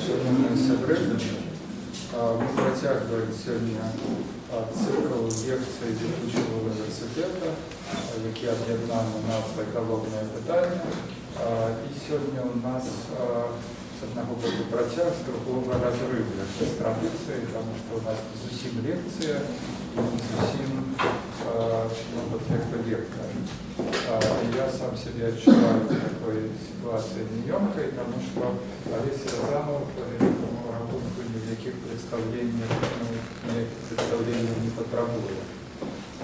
Шановні сябри, ми протягуємо сьогодні цикл лекцій Летучого університету, які об'єднали назви «Головне питання». І сьогодні у нас з одного боку протяг, з другого розрив без традиції, тому що у нас не зовсім лекція і не зовсім лекция. Я сам себя отчуваю в такой ситуации неемкой, потому что Олеся Розанова по великому рахунку ни в яких представлениях не потребує.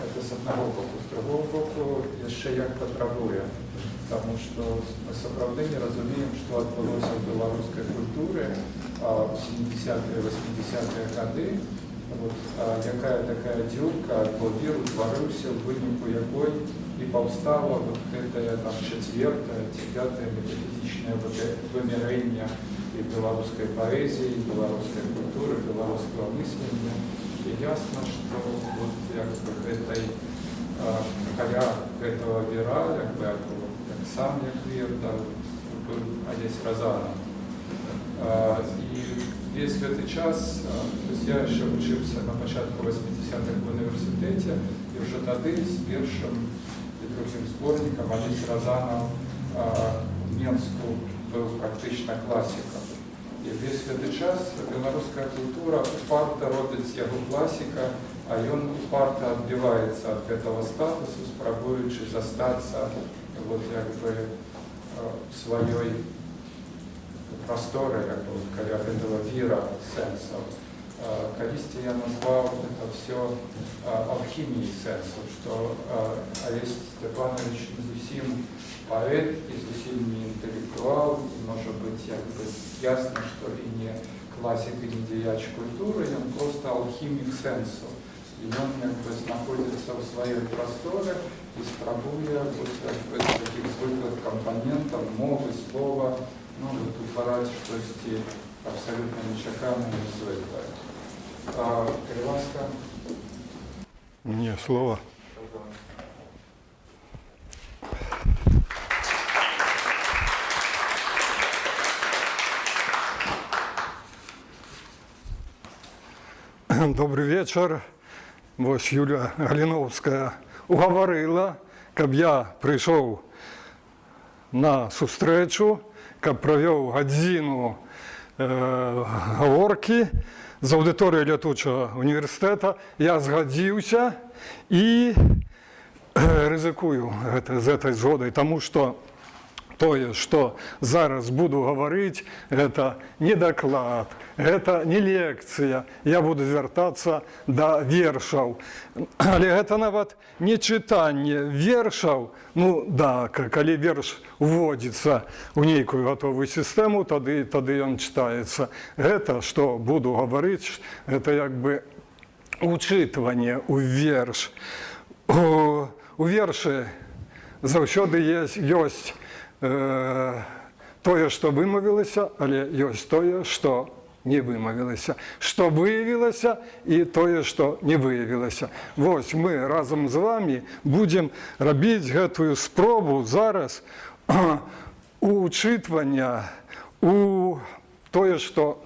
Это с одного боку. С другого боку, еще як потребує. Потому что мы с оправданием разумеем, что отбылось в белорусской культуре в 70-е, 80-е годы. Вот, якая такая дзюрка або вір утварыўся, у выніку якой і паўстала вот гэтае там чацвертае ці пятае метафізічнае вымярэнне і беларускай паэзіі, і беларускай культуры, беларускага мыслення. І ясна, што вот як бы гэтай каля гэтага віра, як бы як сам як вір, да, быў Олесь Розанов. І весь гэты час, то есть я еще учился на початку 80-х в университете, и уже тады с першым и другим сборником Олесь Розанов в Менску был практично классиком. И весь гэты час белорусская культура упарта робіць яго классика, а ён упарта отбивается от этого статуса, спрабуючы застаться вот як бы своей просторы, каля гэтага віра сэнсаў. Калісьці я назваў это все алхіміяй сэнсаў, што Олесь Степанович не зусім паэт і зусім не інтэлектуал, і можа быць як бы ясна, што і не класік, і не дзеяч культуры, ён проста алхімік сэнсаў. І ён як бы знаходзіцца ў сваёй прасторе і спрабуе вот, як бы, з такіх звыклых кампанентаў мовы, слова, ну, утвараць штосьці абсалютна нечаканае і незвыклае. Калі ласка. Мне слово. Добрый вечер. Вось Юля Галіновская угаварыла, каб я прыйшоў на сустрэчу, каб правёў гадзіну гаворкі з аўдыторыяй Летучага універсітэта. Я згадзіўся і рызыкую з гэтай згодай, таму што тое, што зараз буду гаварыць, гэта не даклад, гэта не лекцыя. Я буду звяртацца да вершаў. Але гэта нават не чытанне вершаў. Ну, да, калі верш уводзіцца ў нейкую гатовую сістэму, тады ён чытаецца. Гэта, што буду гаварыць, гэта як бы учытванне ў верш. У вершы заўсёды ёсць тое, што вымавілася, але ёсць тое, што не вымавілася. Што выявілася і тое, што не выявілася. Вось мы разам з вамі будзем рабіць гэтую спробу зараз учытвання у тое, што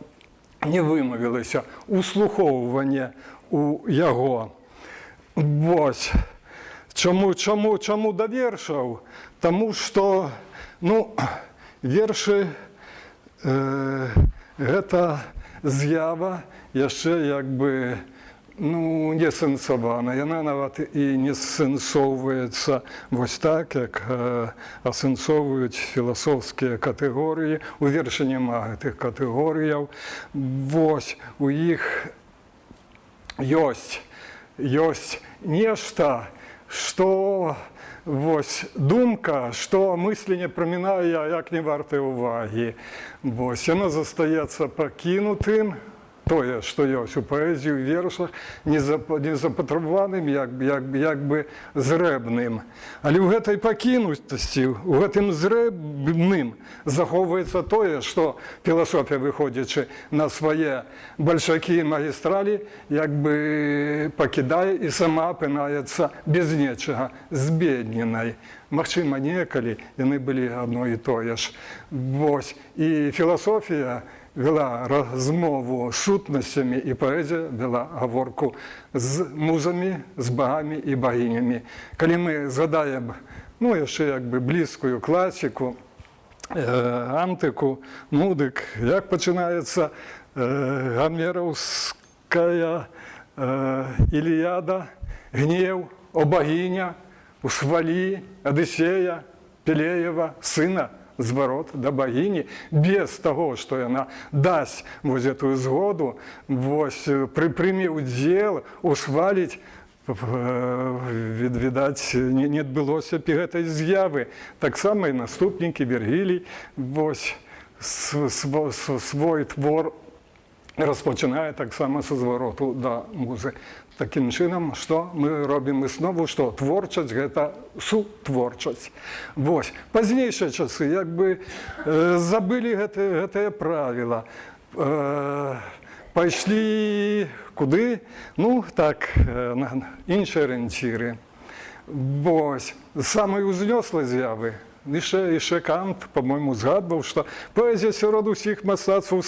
не вымавілася, услухоўвання у яго. Вось. Чаму да вершаў? Таму што вершы гэта з'ява яшчэ як бы не сэнсавана. Яна нават і не сэнсоўваецца вось так, як асэнсоўваюць філасофскія катэгорыі. У вершы няма гэтых катэгорыяў. Вось у іх ёсць нешта, што вось думка, што мысленне прамінае як не вартай увагі. Вось яно застаецца пакінутым, тое, што ёсць у паэзіі, у вершах, незапатрабаваным, як бы зрэбным. Але ў гэтай пакінутасці, у гэтым зрэбным захоўваецца тое, што філасофія, выходзячы на свае бальшакі і магістралі, як бы пакідае і сама апынаецца без нечага, збедненай. Магчыма, некалі яны былі адно і тое ж. Вось. І філасофія вела розмову з сутностями, і поезія вела говорку з музами, з богами і богинями. Коли ми згадаємо, ну, ще якби близьку класику, антику, нудик, як починається Гомеровська Іліада, гнів, о богиня, у схвалі Одиссея, Пелеєва, сина, зворот до богині, без того, що вона дасть ось цю згоду, ось прийме уділ, усхвалить, віддать, не відбулося б цієї з'яви. Так само і наступники Вергілій, ось свій твор розпочинає так само з звороту до музи. Таким чином, що ми робимо виснову, що творчість – це сутворчість. Ось. Пізніші часи, якби забили це правило. Пішли куди? Ну, так, на інші орієнтири. Ось. Саме узнесли з'яви. І ще Кант, по-моєму, згадував, що поезія серед усіх мистецтв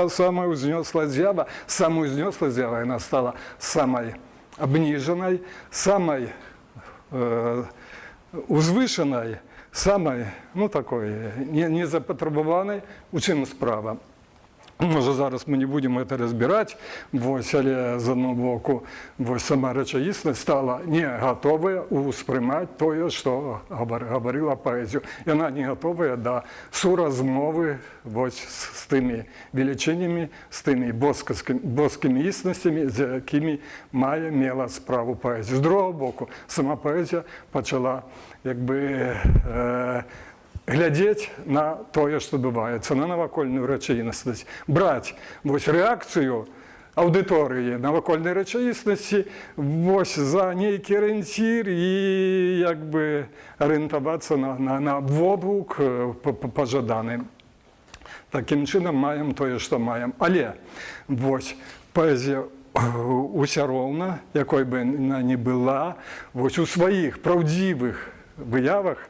саме узнесла з'ява. Саме узнесла з'ява, вона стала самою обніженою, самою узвишеною, самою, ну, такою, незапотребованою. У чим справа? Може, зараз ми не будемо це розбирати, ось, але з одного боку, ось сама речаїсність стала не готова сприймати те, що говорила поезія. І вона не готова до сурозмови ось з тими величинами, з тими босськими істинностями, з якими мала справу поезія. З другого боку, сама поезія почала, якби, глядеть на те, що відбувається, на навкольну речаїсність, брати ось реакцію аудиторії навкольної речаїсності ось за некий орієнтир і якби орієнтуватися на відгук пожаданий. Таким чином маємо те, що маємо. Але ось поезія уся ровна, якою би вона не була, ось у своїх правдивих виявах,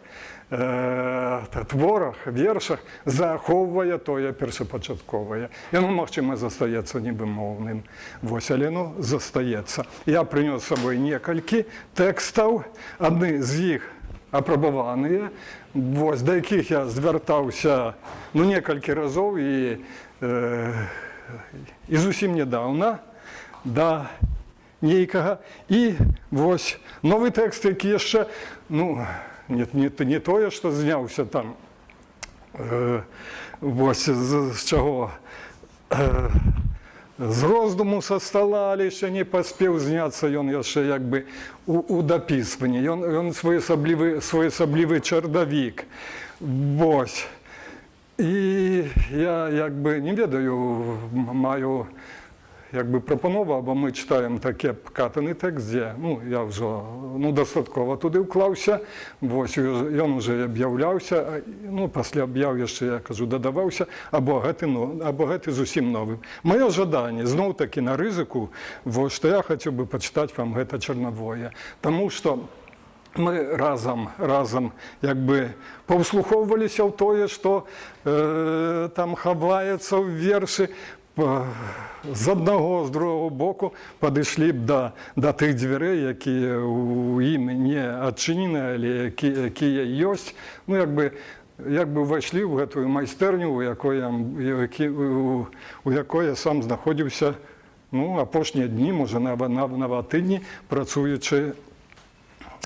творах, віршах заховує тоє першопочаткове. І воно, можливо, зостається небимовним. Ось, але воно зостається. Я приніс з собою кілька текстів, одні з їх апробовані, ось, до яких я звертався, ну, кілька разів і зовсім недавно, до некого. І ось новий текст, який ще, ну, не те, що знявся там, ось з чого, з роздуму со стола, але ще не поспів знятися, він ще якби у дописуванні, він свій особливий чердовик. Ось. І я якби не ведаю, маю якби пропонував, бо ми читаємо таке вкатаний текст, де, ну, я вже, ну, достатково туди вклався, ось, він вже об'являвся, ну, після об'яв ще, я кажу, додавався, або гети зовсім новим. Моє жадання, знов-таки на ризику, ось, що я хотів би почитати вам гета Чорновоя, тому що ми разом якби повслуховувалися в те, що там ховається в вірші, з одного, з другого боку підійшли б до тих дверей, які у їм не відчинені, але які є. Ну, якби ввійшли в цю майстерню, у якої я сам знаходився, ну, опошні дні, може, на тижні, працюючи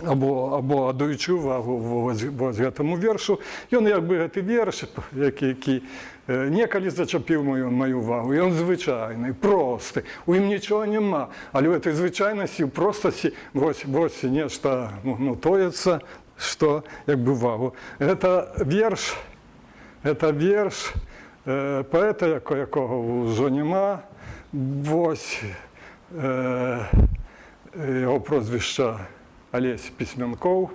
або даючи увагу в цьому віршу. І він якби цей вірш, який неколи зачепив мою увагу. І він звичайний, простий, у ньому нічого нема. Але в цій звичайності, в простості, ось нечто, ну, тоється, що якби увагу. Це вірш поета, якого вже нема, ось його прозвище Олесь Письменков.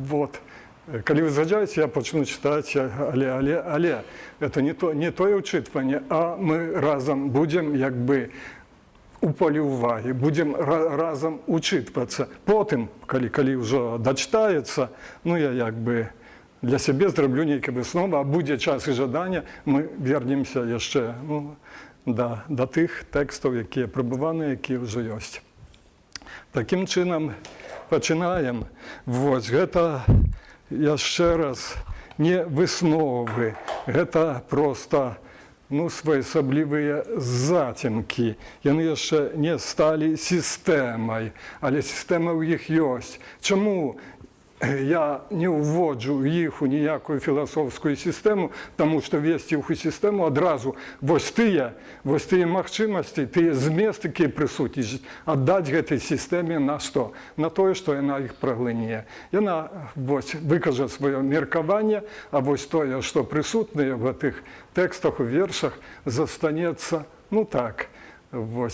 Вот. Коли ви згадаєте, я почну читати, але це не то учитування, а ми разом будемо якби у полі уваги, будемо разом учитуватися. Потім, коли вже дочитається, ну, я якби для себе зроблю нейкі высновы, а будзе час і жадання, мы вернемся яшчэ да тых тэкстаў, якія прабываны, якія ўжо ёсць. Такім чынам пачынаем. Вось гэта яшчэ раз не высновы, гэта проста своеасаблівыя зацемкі. Яны яшчэ не сталі сістэмай, але сістэма ў іх ёсць. Чаму я не ўводжу іх у ніякую філасофскую сістэму, таму што весці іх у сістэму адразу вось тыя магчымасці, тыя зместы, якія прысутнічаюць, аддаць гэтай сістэме на што? На тое, што яна іх праглыне. Яна выкажа сваё меркаванне, а вось тое, што прысутнае в гэтых тэкстах, у вершах, застанецца, або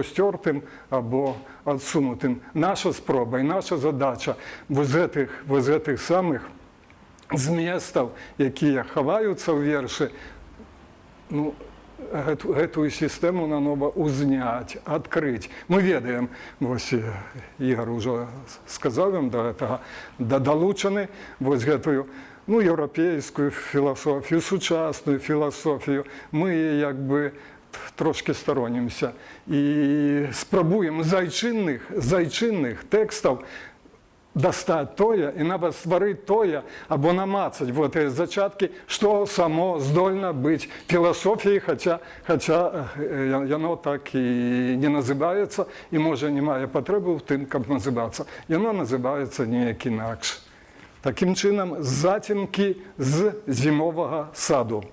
сцёртым, або адсунутым. Наша спроба і наша задача з гэтых самых зместаў, якія хаваюцца ў вершы, гэтую сістэму нанова узняць, адкрыць. Мы ведаем, Ігор ужо сказаў вам да гэтага, далучаны гэтую еўрапейскую філасофію, сучасную філасофію. Мы трошки сторонімся і спробуємо з айчинних тэкстаў дастаць тое і нават стварыць тое, або намацаць гэтыя зачаткі, што само здольна быць філасофіяй, хаця яно так і не называецца, і можа не мае патрэбы ў тым, каб называцца. Яно называецца неяк інакш. Такім чынам, зацемкі з зімовага саду.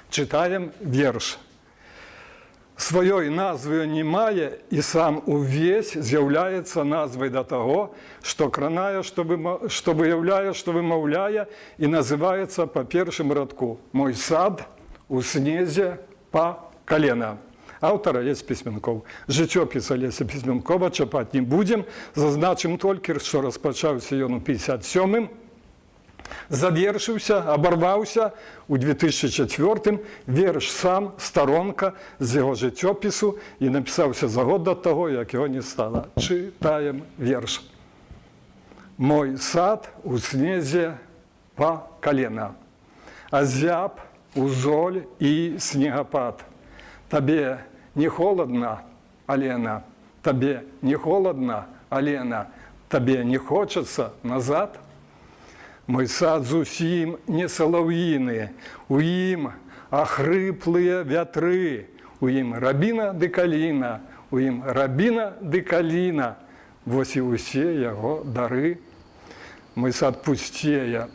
Чытаем верш. Сваёй назвы не мае, і сам увесь з'яўляецца назвай да таго, што кранае, што выяўляе, што вымаўляе, і называецца па першым радку. Мой сад у снезе па калена. Аўтар Алесь Пісьменкоў. Жыццёпіс Алеся Пісьменкова чапаць не будзем. Зазначым толькі, што распачаўся ён у 57-м, завершыўся, абарваўся у 2004-м, верш сам, старонка з яго жыццёпісу, і напісаўся за год да таго, як яго не стала. Чытаем верш. Мой сад у снезе па калена, азяб, узоль і снегапад. Табе не холодна, Алена, табе не холодна, Алена, табе не хочацца назад? Мой сад зусім не салаўіны, у ім ахрыплыя вятры, у ім рабіна ды каліна, у ім рабіна ды каліна, вось і ўсе яго дары. Мой сад пусцее,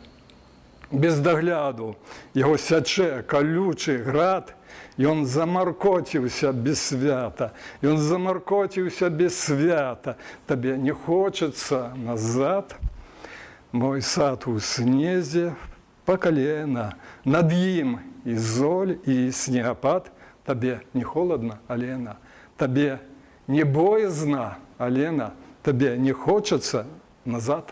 без дагляду, яго сячэ калючы град, ён замаркоціўся без свята, ён замаркоціўся без свята, табе не хочацца назад? Мой сад у снезе па калена, над ім і золь, і снегапад. Табе не холодна, Алена, табе не боязна, Алена, табе не хочацца назад.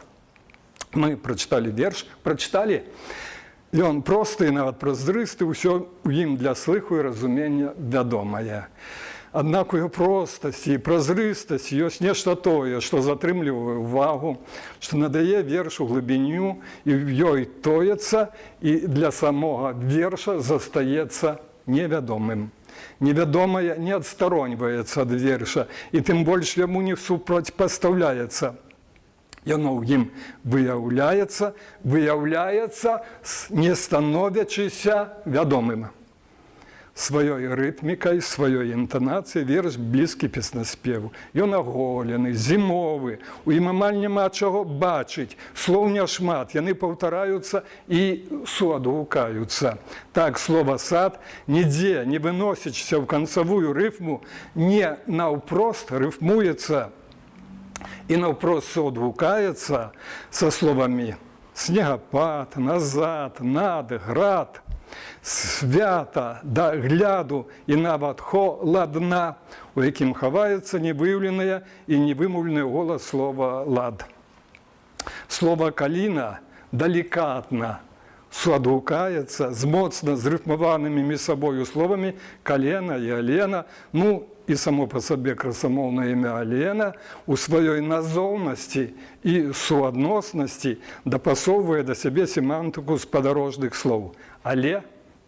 Мы прачыталі верш, прачыталі. Ён просты і нават празрысты, усё ў ім для слыху і разумення вядомае. Аднак у яго простасці і празрыстасці ёсць нешта тое, што затрымлівае ўвагу, што надае вершу глыбіню, і в ёй тоецца, і для самога верша застаецца невядомым. Невядомае не адстароньваецца ад верша, і тым больш яму не супрацьпастаўляецца. Яно ў ім выяўляецца, не становячыся вядомым. Сваёй рытмікай, сваёй інтанацыяй верш блізкі песнаспеву. Ён аголены, зімовы, у ім амаль няма чаго бачыць, слоў няшмат, яны паўтараюцца і суадгукаюцца. Так, слова «сад» нідзе не выносячыся ў канцавую рыфму, не наўпрост рыфмуецца і наўпрост суадгукаецца са словамі «снегапад», «назад», «над», «град», свята, дагляду і нават холадна, у якім хаваецца невыяўленае і невымаўленае голас слова «лад». Слова «каліна» далікатна суадгукаецца з моцна зрыфмаванымі між сабою словамі «калена» і «алена». і само по собі красомовне ім'я Алена у своїй назовності і суадносності допасовує до себе семантику сподорожних слов. Але,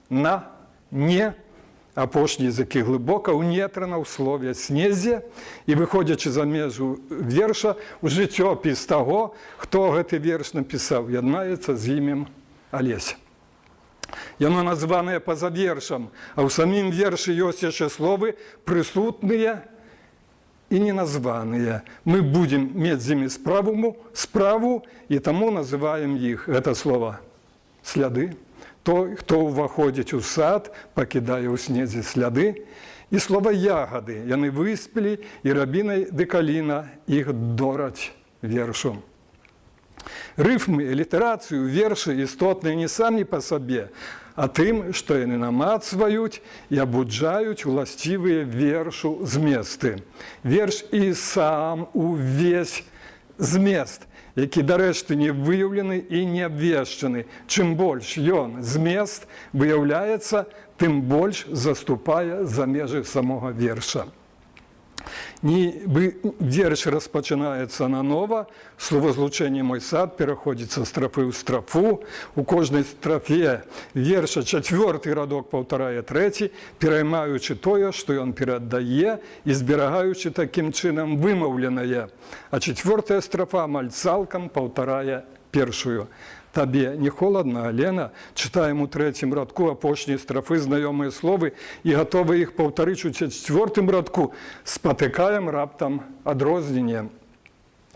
на, не, апошні язики глибоко унетрана ў слове снезе і, выходзячы за межу верша, у жыццёпіс таго, хто гэты верш напісаў, яднаецца з імем Алеся. Яно названае па-за вершам, а ў самім вершы ёсць яшчэ словы прысутныя і неназваныя. Мы будзем мець з імі справу і таму называем іх, гэта слова, сляды. Той, хто ўваходзіць у сад, пакідае ў снезе сляды. І слова ягады, яны выспелі, і рабіна ды каліна іх дораць вершом. Рыфмы, літарацыю, вершы істотныя не самі па сабе, а тым, што яны намацваюць і абуджаюць уласцівыя вершу зместы. Верш і сам увесь змест, які, дарэшты, не выяўлены і не абвешчаны. Чым больш ён змест выяўляецца, тым больш заступае за межы самога верша. Нібы верш распачынаецца нанова, словазлучэнне «мой сад» пераходзіць са страфы ў страфу. У кожнай страфе верша чацвёрты радок паўтарае трэці, пераймаючы тое, што ён перадае і зберагаючы такім чынам вымаўленае. А чацвёртая страфа амаль цалкам паўтарае першую. «Табе не холодна, Алена?» Чытаем у трэцім радку апошняй страфы знаёмыя словы і гатовы іх паўтарыць у чацвёртым радку. Спатыкаем раптам адрозненне.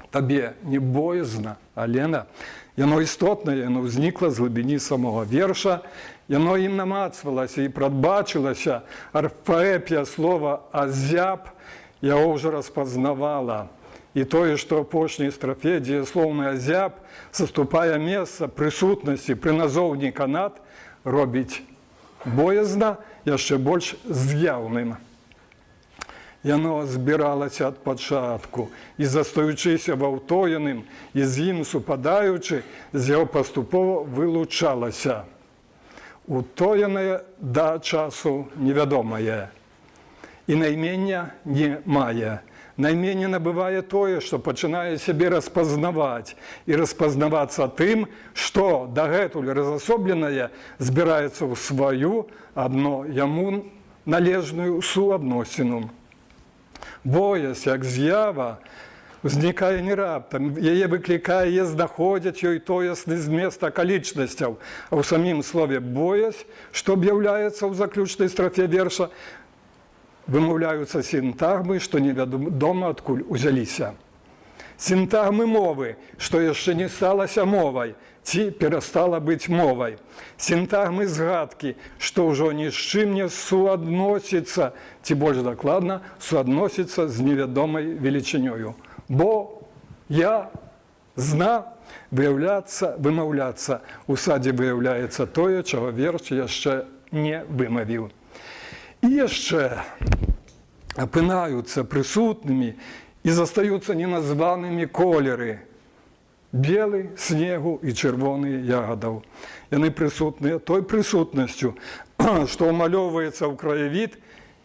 «Табе не боязна, Алена?» Яно істотнае, яно ўзнікла з глыбіні самога верша. Яно ім намацвалася і прадбачылася. Арфаэпія слова «азяб» яго ўжо распазнавала. І тое, што апошняй страфе дзеяслоўны азяб саступае месца прысутнасці пры назоўні канат, робіць боязна яшчэ больш з'яўным. Яно збіралася ад пачатку і, застаючыся ва ўтоеным і з ім супадаючы, з яго паступова вылучалася. Утоенае да часу невядомае і наймення не мае. Найменне набывае тое, што пачынае сябе распазнаваць і распазнавацца тым, што дагэтуль разасобленае збіраецца ў сваю, адно яму належную суадносіну. Боязь, як з'ява, узнікае не раптам, яе выклікае, яе знаходзяць ёй тоесны змест акалічнасцяў. А ў самім слове «боязь», што аб'яўляецца ў заключнай страфе верша, вымаўляюцца сінтагмы, што невядома адкуль узяліся. Сінтагмы мовы, што яшчэ не сталася мовай, ці перастала быць мовай. Сінтагмы згадкі, што ўжо ні з чым не суадносіцца, ці больш дакладна, суадносіцца з невядомай велічынёю. Бо, я, зна, вымаўляцца. У садзе выяўляецца тое, чаго верш яшчэ не вымавіў. І яшчэ апынаюцца прысутнымі і застаюцца неназванымі колеры белы, снегу і чырвоны ягадаў. Яны прысутныя той прысутнасцю, што ўмалёўваецца ў краявід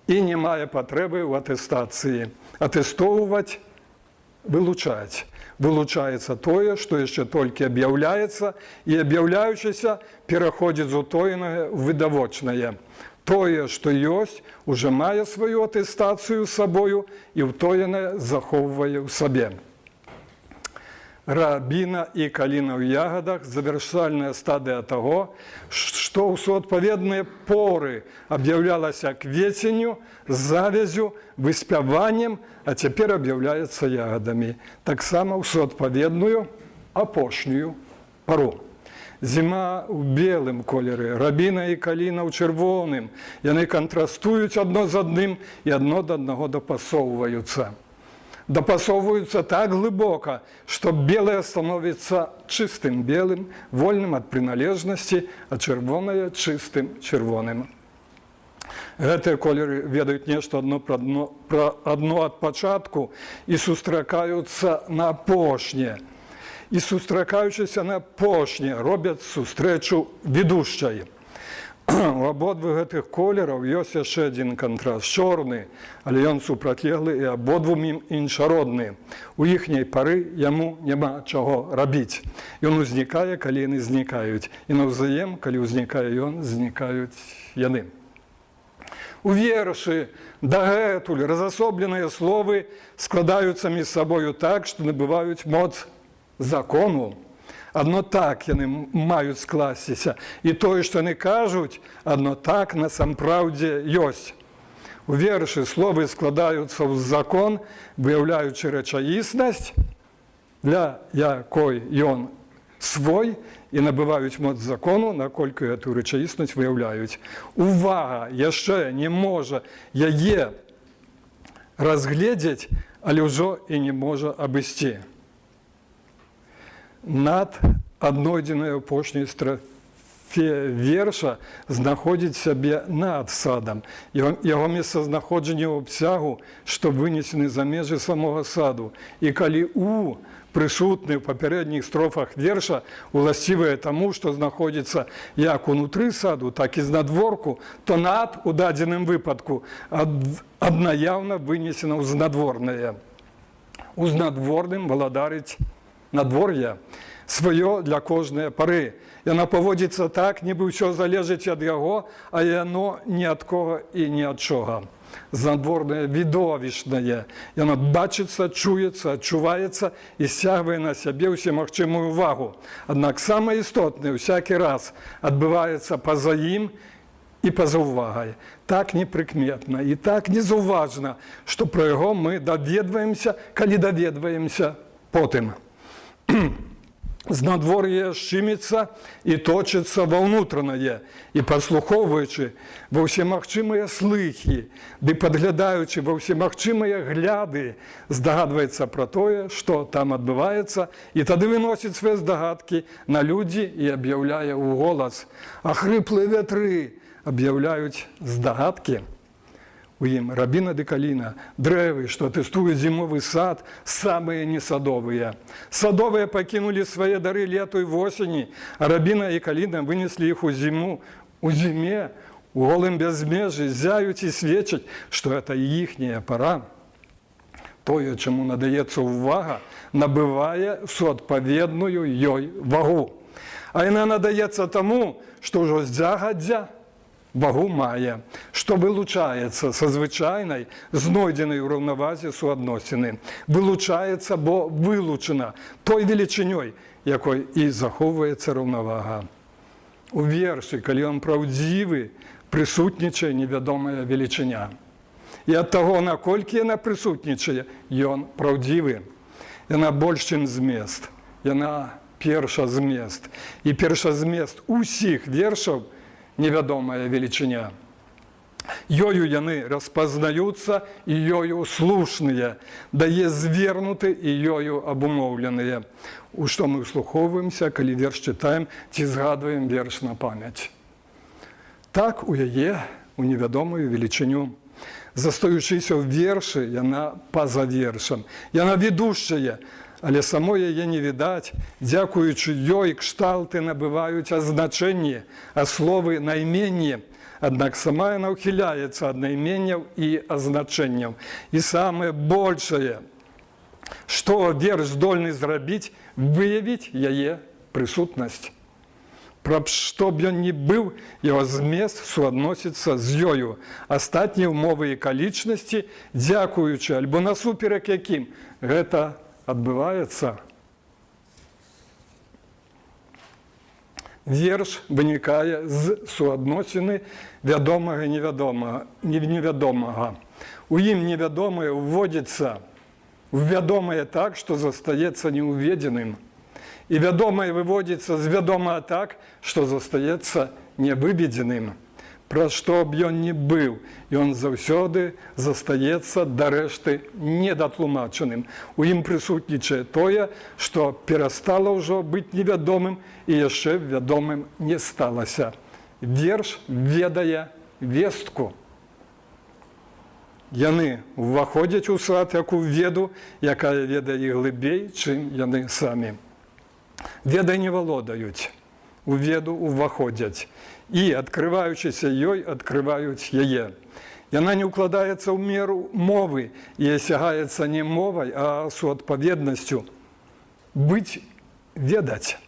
і не мае патрэбы ў атэстацыі. Атэстоўваць, вылучаць. Вылучаецца тое, што яшчэ толькі аб'яўляецца і, аб'яўляючыся, пераходзіць з утоенае ў відавочнае. Тое, што ёсць, уже мае сваю атэстацыю сабою і ўтоенае захоўвае ў сабе. Рабіна і каліна ў ягадах – завяршальная стадыя таго, што ў суадпаведныя поры аб'яўлялася квеценню, завязю, выспяваннем, а цяпер аб'яўляецца ягадамі. Таксама ў суадпаведную апошнюю пару. Зіма ў белым колеры, рабіна і каліна ў чырвоным. Яны кантрастуюць адно з адным і адно да аднаго дапасоўваюцца. Дапасоўваюцца так глыбока, што белае становіцца чыстым белым, вольным ад прыналежнасці, а чырвонае чыстым чырвоным. Гэтыя колеры ведаюць нешта адно пра адно ад пачатку і сустракаюцца на апошняе. І сустракаючыся на апошняе робяць сустрэчу ведушчай. у абодвух гэтых колераў ёсць яшчэ адзін кантраст чорны, але ён супрацьлеглы і абодвум ім іншародны. У іхняй пары яму няма чаго рабіць. Ён узнікае, калі яны знікаюць, і наўзаем, калі ўзнікае ён, знікаюць яны. У вершы дагэтуль разасобленыя словы складаюцца між сабою так, што набываюць моц закону. Адно так яны маюць скласціся. І тое, што яны кажуць, адно так насампраўдзе ёсць. У вершы словы складаюцца ў закон, выяўляючы рэчаіснасць, для якой ён свой, і набываюць моц закону, наколькі эту рэчаіснасць выяўляюць. Увага яшчэ не можа яе разгледзець, але ўжо і не можа абысці. Над аднойдзенай апошняй страфе верша знаходзіць сябе над садам. Яго месцазнаходжанне ў абсягу, што вынесены за межы самога саду. І калі у прысутны ў папярэдніх строфах верша уласцівае таму, што знаходзіцца як унутры саду, так і знадворку, то над у дадзеным выпадку аднаяўна вынесена ў знадворнае. У знадворным валадарыць надвор'е сваё для кожнай пары. Яна паводзіцца так, нібы ўсё залежыць ад яго, а яно ні ад кога і ні ад чога. Знадворнае відовішнае. Яна бачыцца, чуецца, адчуваецца і сцягвае на сябе ўсемагчымую увагу. Аднак самае істотнае ўсякі раз адбываецца па-за ім і па-за увагай. Так непрыкметна і так незаўважна, што пра яго мы даведваемся, калі даведваемся потым. Знадвор'е шчыміцца і точыцца ва ўнутранае, і падслухоўваючы ва ўсемагчымыя слыхі, ды падглядаючы ва ўсемагчымыя гляды, здагадваецца пра тое, што там адбываецца, і тады выносіць свае здагадкі на людзі і аб'яўляе ў голас. А хрыплыя вятры аб'яўляюць здагадкі. У ім рабіна ды каліна, дрэвы, што тэстуюць зімовы сад, самыя несадовыя. Садовыя пакінулі свае дары лету і восені, а рабіна і каліна вынеслі іх у зіму. У зіме, у голым бязмежжы зяюць і сведчаць, што гэта іхняя пара. Тое, чаму надаецца ўвага, набывае суадпаведную ёй вагу. А яна надаецца таму, што ўжо здзягадзя вагу мае, што вылучаецца са звычайнай, знойдзенай у раўнавазе суадносіны. Вылучаецца, бо вылучана той велічынёй, якой і захоўваецца раўнавага. У вершы, калі ён праўдзівы, прысутнічае невядомая велічыня. І ад таго, наколькі яна прысутнічае, ён праўдзівы. Яна больш, чым змест. Яна першазмест. І першазмест усіх вершаў невядомая велічыня. Ёю яны распазнаюцца і ёю слушныя, дае звернуты і ёю абумоўленыя. У што мы ўслухоўваемся, калі верш чытаем ці згадваем верш на памяць. Так у яе, у невядомую велічыню. Застаючыся ў вершы, яна па-за вершам. Яна ведушчая, але самой яе не відаць, дзякуючы ёй кшталты набываюць азначэнні, а словы найменні. Аднак сама яна ўхіляецца ад найменняў і азначэнняў. І самае большае, што верш здольны зрабіць, выявіць яе прысутнасць. Пра што б ён ні быў, яго змест суадносіцца з ёю. Астатнія ўмовы і акалічнасці, дзякуючы альбо насуперак якім, гэта адбываецца. Верш вынікае з суадносіны вядомага і невядомага. У ім невядомае ўводзіцца в вядомае так, што застаецца неўведзеным. І вядомае выводзіцца з вядомага так, што застаецца невыведзеным. Пра што б ён ні быў, ён заўсёды застаецца дарэшты недатлумачаным. У ім прысутнічае тое, што перастала ўжо быць невядомым і яшчэ вядомым не сталася. Верш ведае вестку. Яны ўваходзяць у сад, як у веду, якая ведае глыбей, чым яны самі. Ведай не валодаюць, у веду ўваходзяць. і, адкрываючыся ёй, адкрываюць яе. Яна не ўкладаецца ў меру мовы і асягаецца не мовай, а суадпаведнасцю. Быць, ведаць.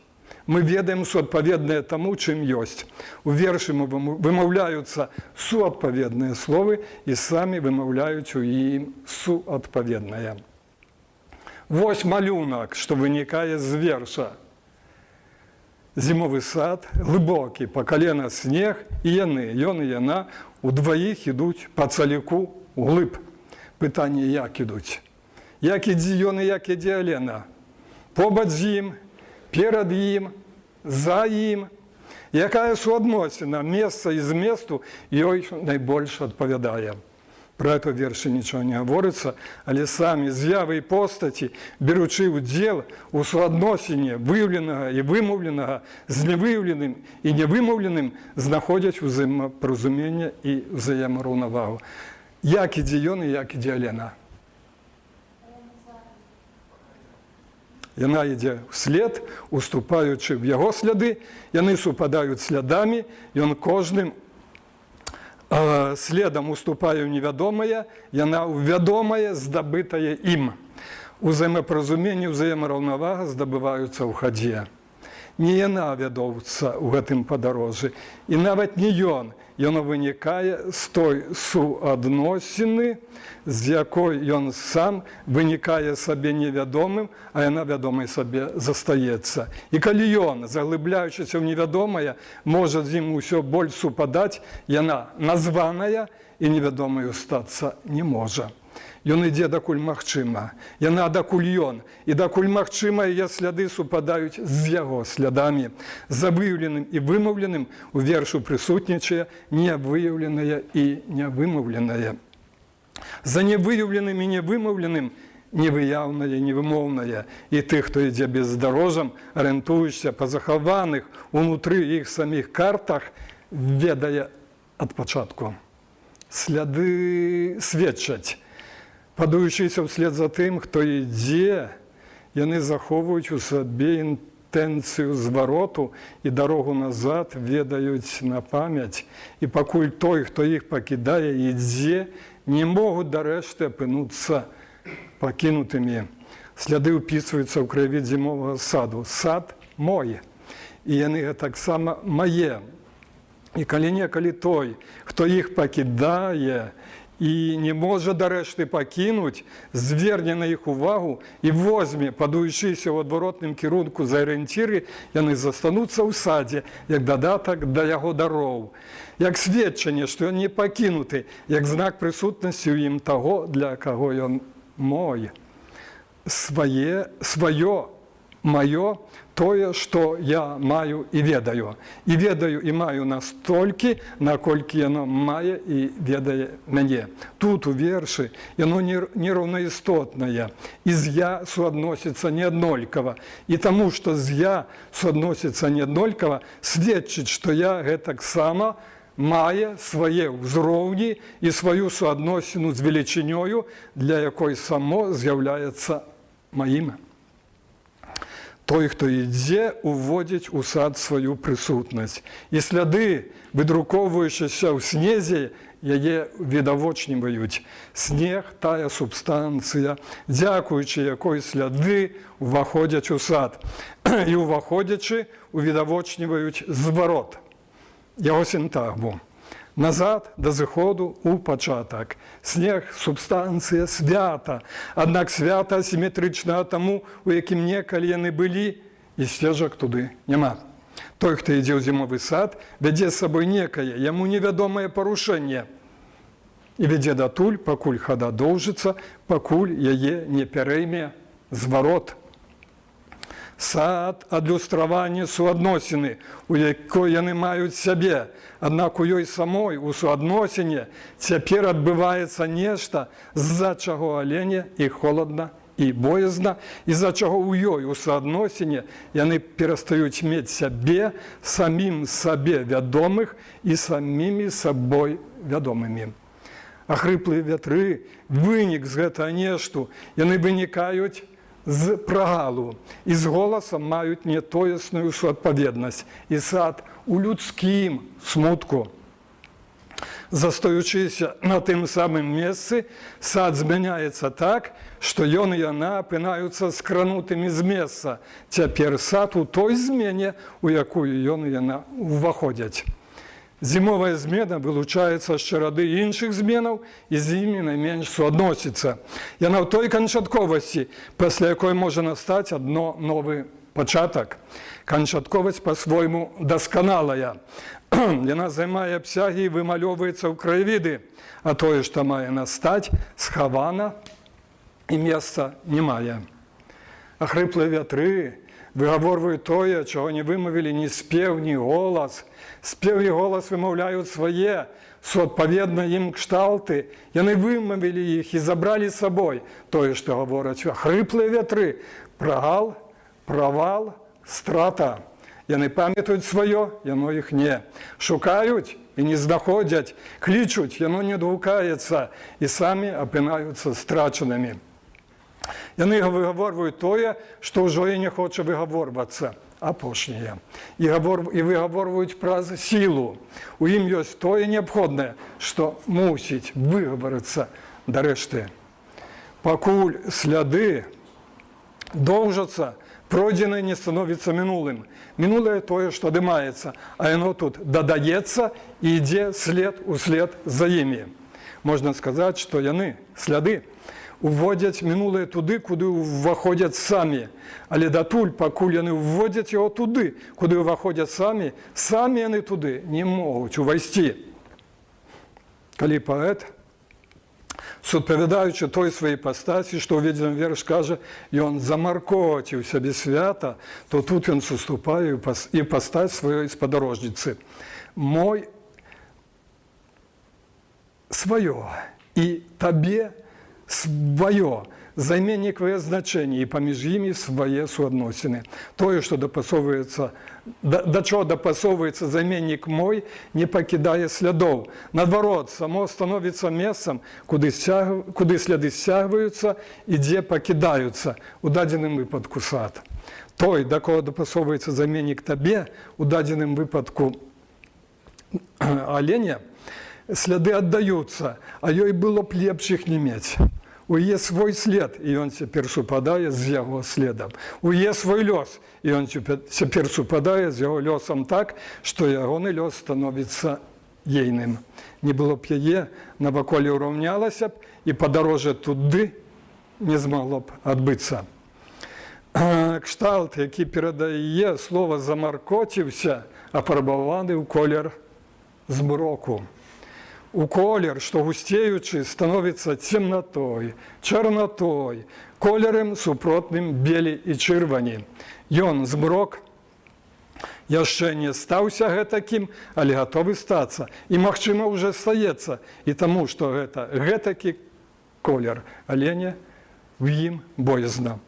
Мы ведаем суадпаведнае таму, чым ёсць. У вершы вымаўляюцца суадпаведныя словы і самі вымаўляюць у ім суадпаведнае. Вось малюнак, што вынікае з верша. Зімовы сад, глыбокі, па калена снег, і яны, ён і яна, удваіх ідуць па цаліку ўглыб. Пытанне, як ідуць? Як ідзе ён і як ідзе Алена? Побач з ім, перад ім, за ім. Якая суадносіна месца і зместу ёй найбольш адпавядае? Пра это вершы нічого не гаворыцца, але самі з'явы і постаці, беручы ўдзел у суадносіне выяўленага і вымаўленага з невыяўленым і невымаўленым, знаходзяць узаемапаразуменне і ўзаемараўнавагу. Як ідзе ён і як ідзе Алена? Яна ідзе ўслед, уступаючы ў яго сляды, яны супадаюць слядамі, ён кожным следам уступае ў невядомае, яна ў вядомае, здабытае ім. Узаемапаразуменне, ўзаемараўнавага здабываюцца ў хадзе. Не яна вядоўца ў гэтым падарожжы, і нават не ён. Яно вынікае з той суадносіны, з якой ён сам вынікае сабе невядомым, а яна вядомай сабе застаецца. І калі ён, заглыбляючыся ў невядомае, можа з ім усё больш супадаць, яна названая і невядомаю стацца не можа. Ён ідзе дакуль магчыма, яна дакуль ён, і дакуль магчыма яе сляды супадаюць з яго слядамі. За выяўленым і вымаўленым у вершу прысутнічае невыяўленае і невымаўленае. За невыяўленым і невымаўленым невыяўнае, невымоўнае. І тых, хто ідзе бездарожжам, арыентуючыся па захаваных унутры іх саміх картах, ведае ад пачатку. Сляды сведчаць. Падаючыся ўслед за тым, хто ідзе, яны захоўваюць у сабе інтэнцыю звароту і дарогу назад ведаюць на памяць. І пакуль той, хто іх пакідае, ідзе, не могуць дарэшты апынуцца пакінутымі. Сляды ўпісваюцца ў краявід зімовага саду. Сад мой. І яны таксама мае. І калі-некалі той, хто іх пакідае, і не можа дарэшты пакінуць, зверне на іх увагу і возьме, падаючыся ў адваротным кірунку за арыенціры, яны застануцца ў садзе, як дадатак да яго дароў. Як сведчанне, што ён не пакінуты, як знак прысутнасці ў ім таго, для каго ён мой. Сваё, маё, тое, што я маю і ведаю. І ведаю і маю настолькі, наколькі яно мае і ведае мяне. Тут у вершы яно нераўнаістотнае. І з я суадносіцца неаднолькава. І таму, што з я суадносіцца неаднолькава, сведчыць, што я гэтаксама мае свае ўзроўні і сваю суадносіну з велічынёю, для якой само з'яўляецца маім. Той, хто ідзе, уводзіць у сад сваю прысутнасць. І сляды, выдрукоўваючыся ў снезе, яе відавочніваюць. Снег – тая субстанцыя, дзякуючы якой сляды ўваходзяць у сад. І ўваходзячы, увідавочніваюць зварот. Яго сінтагму. Назад да зыходу ў пачатак. Снег – субстанцыя свята, аднак свята асіметрычнага таму, у якім некалі яны былі, і сцежак туды няма. Той, хто ідзе ў зімовы сад, вядзе з сабой некае, яму невядомае парушэнне. І вядзе датуль, пакуль хада доўжыцца, пакуль яе не пярэйме зварот. Сад – адлюстраванне суадносіны, у якой яны маюць сябе. Аднак у ёй самой, у суадносіне, цяпер адбываецца нешта, з-за чаго Алене і холадна, і боязна, і з-за чаго ў ёй, у суадносіне, яны перастаюць мець сябе, самім сабе вядомых і самімі сабой вядомымі. А хрыплыя вятры, вынік з гэтага нешту, яны вынікаюць з прагалу і з голосом мають нетоясную суадпаведнасць, і сад у людскім смутку. Застаючыся на тым самым месцы, сад змяняецца так, што ён і яна апынаюцца скранутымі з месца. Цяпер сад у той змене, у якую ён і яна ўваходзяць. Зімовая змена вылучаецца з чарады іншых зменаў і з імі найменш суадносіцца. Яна ў той канчатковасці, пасля якой можа настаць адно новы пачатак. Канчатковасць па-свойму дасканалая. Яна займае абсягі і вымалёваецца ў краявіды, а тое, што мае настаць, схавана і месца не мае. А хрыплыя вятры выгаворваюць тое, чаго не вымавілі ні спеў, ні голас. Спеў і голас вымаўляюць свае, суадпаведна ім кшталты. Яны вымавілі іх і забралі з сабой тое, што гавораць. Хрыплыя вятры, прагал, правал, страта. Яны памятаюць сваё, яно іх не. Шукаюць і не знаходзяць, клічуць, яно не адгукаецца, і самі апынаюцца страчанымі. Яны выгаворваюць тое, што ўжо і не хоча выгаворвацца, апошняе. І выгаворваюць праз сілу. У ім ёсць тое неабходнае, што мусіць выгаварыцца да рэшты. Пакуль сляды доўжацца, пройдзенае не становіцца мінулым. Мінулае тое, што адымаецца, а яно тут дадаецца і ідзе след услед за імі. Можна сказаць, што яны, сляды, уводзяць мінулае туды, куды ўваходзяць самі. Але датуль, пакуль яны ўводзяць яго туды, куды ўваходзяць самі, самі яны туды не могуць увайсці. Калі паэт, суадпавядаючы той сваёй пастаці, што ўведзены верш кажа, ён замаркоціў сябе свята, то тут ён суступае і пастаць сваёй спадарожніцы. Мой сваё і табе сваё, займеннікавае значэнне, і паміж імі свае суадносіны. Тое, што дапасоўваецца, да чаго дапасоўваецца займеннік мой, не пакідае слядоў. Наадварот, само становіцца месцам, куды сляды сцягваюцца і дзе пакідаюцца, у дадзеным выпадку сад. Той, да кого дапасоўваецца займеннік табе, у дадзеным выпадку аленя, сляды аддаюцца, а ёй было б лепш іх не мець. У яе свой след, і ён цяпер супадае з яго следам. У яе свой лёс, і ён цяпер супадае з яго лёсам так, што ягоны лёс становіцца ейным. Не было б яе, наваколе ўраўнялася б, і падарожжа туды не змагло б адбыцца. Кшталт, які перадае слова «замаркоціўся», афарбаваны ў колер змроку. У колер, што гусцеючы, становіцца цемнатой, чарнатой, колерам супротным белі і чырвані. Ён, змрок, яшчэ не стаўся гэтакім, але гатовы стацца. І, магчыма, ўжо стаецца. І таму, што гэта гэтакі колер, але не в ім боязна.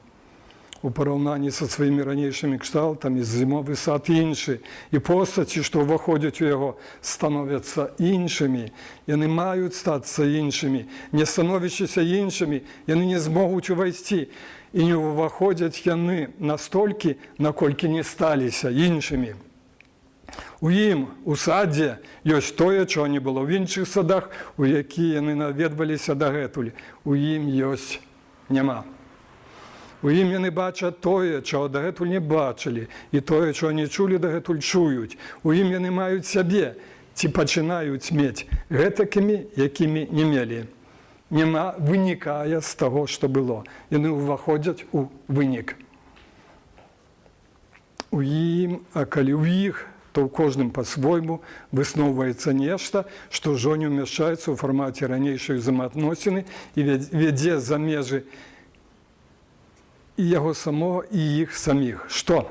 У параўнанні са сваімі ранейшымі кшталтамі зімовы сад іншы, і постаці, што ўваходзяць у яго, становяцца іншымі. Яны маюць стацца іншымі. Не становячыся іншымі, яны не змогуць увайсці. І не ўваходзяць яны настолькі, наколькі не сталіся іншымі. У ім, у садзе, ёсць тое, чаго не было ў іншых садах, у якія яны наведваліся дагэтуль. У ім ёсць няма. У ім яны бачаць тое, чаго дагэтуль не бачылі, і тое, чаго не чулі, дагэтуль чуюць. У ім яны маюць сябе, ці пачынаюць мець, гэтакімі, якімі не мелі. Няма вынікае з таго, што было. Яны ўваходзяць у вынік. У ім, а калі ў іх, то ў кожным па-свойму высноўваецца нешта, што ўжо не ўмяшчаецца ў фармаце ранейшай узаемаадносіны і вядзе за межы і яго самого, і іх саміх. Што?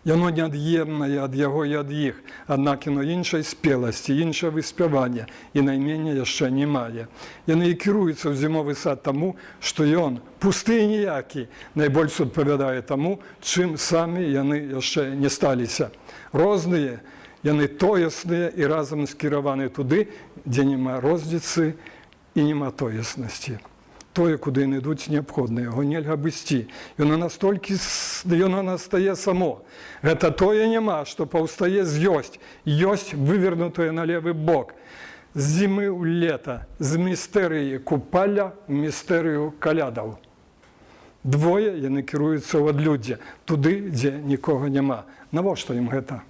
Яно неад'емнае ад яго і ад іх, аднак яно іншай спеласці, іншае выспявання, і найменне яшчэ не мае. Яны і кіруюцца ў зімовы сад таму, што ён, пусты і ніякі, найбольш адпавядае таму, чым самі яны яшчэ не сталіся. Розныя, яны тоясныя і разам скіраваны туды, дзе няма розніцы і няма тояснасці. тое, куди не йдуть необходне, його нельга обійсти. І воно настає само. Гэта тое нема, што паўстае з ёсць. Ёсць вывернутое на левы бок. З зімы ў лета, з містэрыі купаля ў містэрыю калядаў. Двое яны кіруюцца ў адлюддзе, туды, дзе нікога няма. Навошта ім гэта?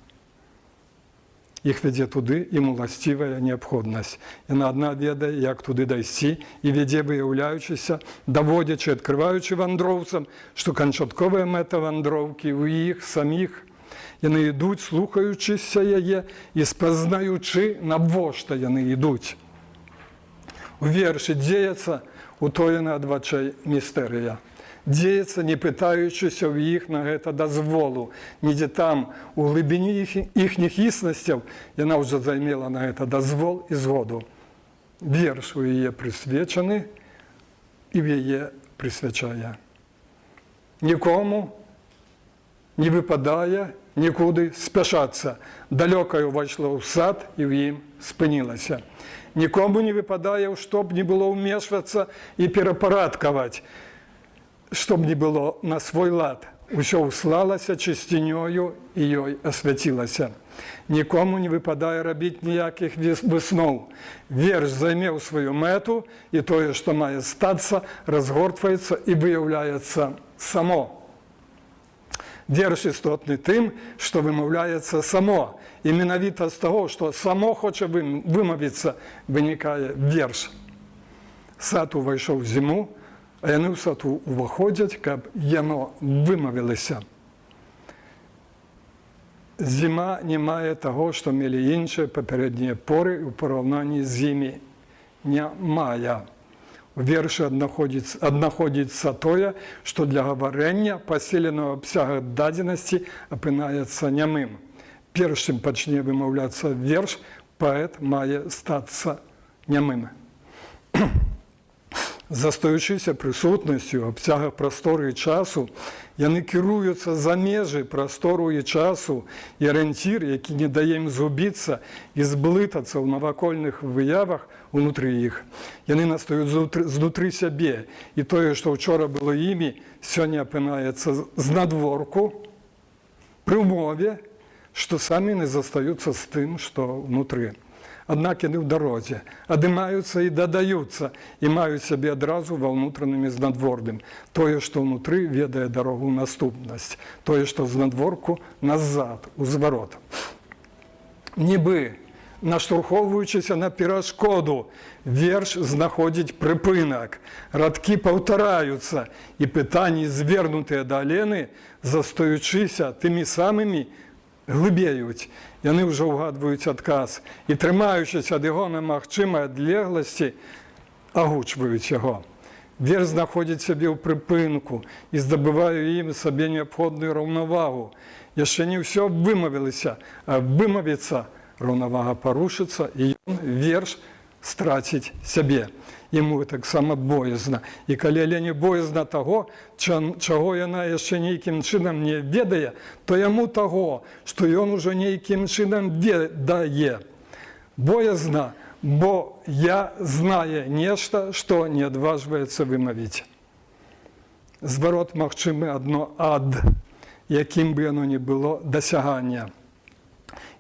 Іх вядзе туды, ім уласцівая неабходнасць. Яна адна ведае, як туды дайсці, і вядзе, выяўляючыся, даводзячы, адкрываючы вандроўцам, што канчатковая мэта вандроўкі ў іх саміх. Яны ідуць, слухаючыся яе і спазнаючы, навошта яны ідуць. У вершы дзеецца утоена ад вачэй містэрыя. Дзеецца, не пытаючыся ў іх на гэта дазволу. Недзе там, у глыбіні іхніх існасцяў, яна ўжо займела на гэта дазвол і згоду. Верш у яе прысвечаны і в яе прысвячае. Нікому не выпадае нікуды спяшацца. Далёка ўвайшла ў сад і ў ім спынілася. Нікому не выпадае, што б не было ўмешвацца і перапарадкаваць, чтоб не было на свой лад. Усё услалася чысцінёю і ёй асвяцілася. Нікому не выпадае рабіць ніякіх высноў. Верш займеў сваю мэту, і тое, што мае стацца, разгортваецца і выяўляецца само. Верш істотны тым, што вымаўляецца само. І менавіта з таго, што само хоча вымавіцца, вынікае верш. Сад увайшоў у зіму, а яны ў сад уваходзяць, каб яно вымавілася. Зіма не мае таго, што мелі іншыя папярэднія поры, і ў параўнанні з імі не мае. У вершы аднаходзіцца тое, што для гаварэння паселенага абсяга дадзенасці апынаецца нямым. Перш чым пачне вымаўляцца верш, паэт мае стацца нямым. Застаючыся прысутнасцю ў абцягах прасторы і часу, яны кіруюцца за межы прастору і часу, і арыенцір, які не дае ім згубіцца і зблытацца ў навакольных выявах унутры іх. Яны настаюць знутры сябе, і тое, што ўчора было імі, сёння апынаецца знадворку, пры ўмове, што самі не застаюцца з тым, што ўнутры. Аднак яны ў дарозе, адымаюцца і дадаюцца, і маюць сябе адразу ва ўнутраным і знадворным. Тое, што ўнутры, ведае дарогу ў наступнасць. Тое, што знадворку, назад, у зварот. Нібы, наштурхоўваючыся на перашкоду, верш знаходзіць прыпынак. Радкі паўтараюцца, і пытанні, звернутыя да Алены, застаючыся тымі самымі, глыбеюць. Яны ўжо ўгадваюць адказ і, трымаючыся ад яго на магчымай адлегласці, агучваюць яго. Верш знаходзіць сябе ў прыпынку і здабывае ім сабе неабходную раўнавагу. Яшчэ не ўсё вымавілася, а вымавіцца, раўнавага парушыцца, і ён, верш, страціць сябе. Яму таксама боязна. І калі Алене боязна таго, чаго яна яшчэ нейкім чынам не ведае, то яму таго, што ён ужо нейкім чынам ведае. Боязна, бо я знае нешта, што не адважваецца вымавіць. Зварот магчымы адно ад, якім бы яно ні было, дасягання.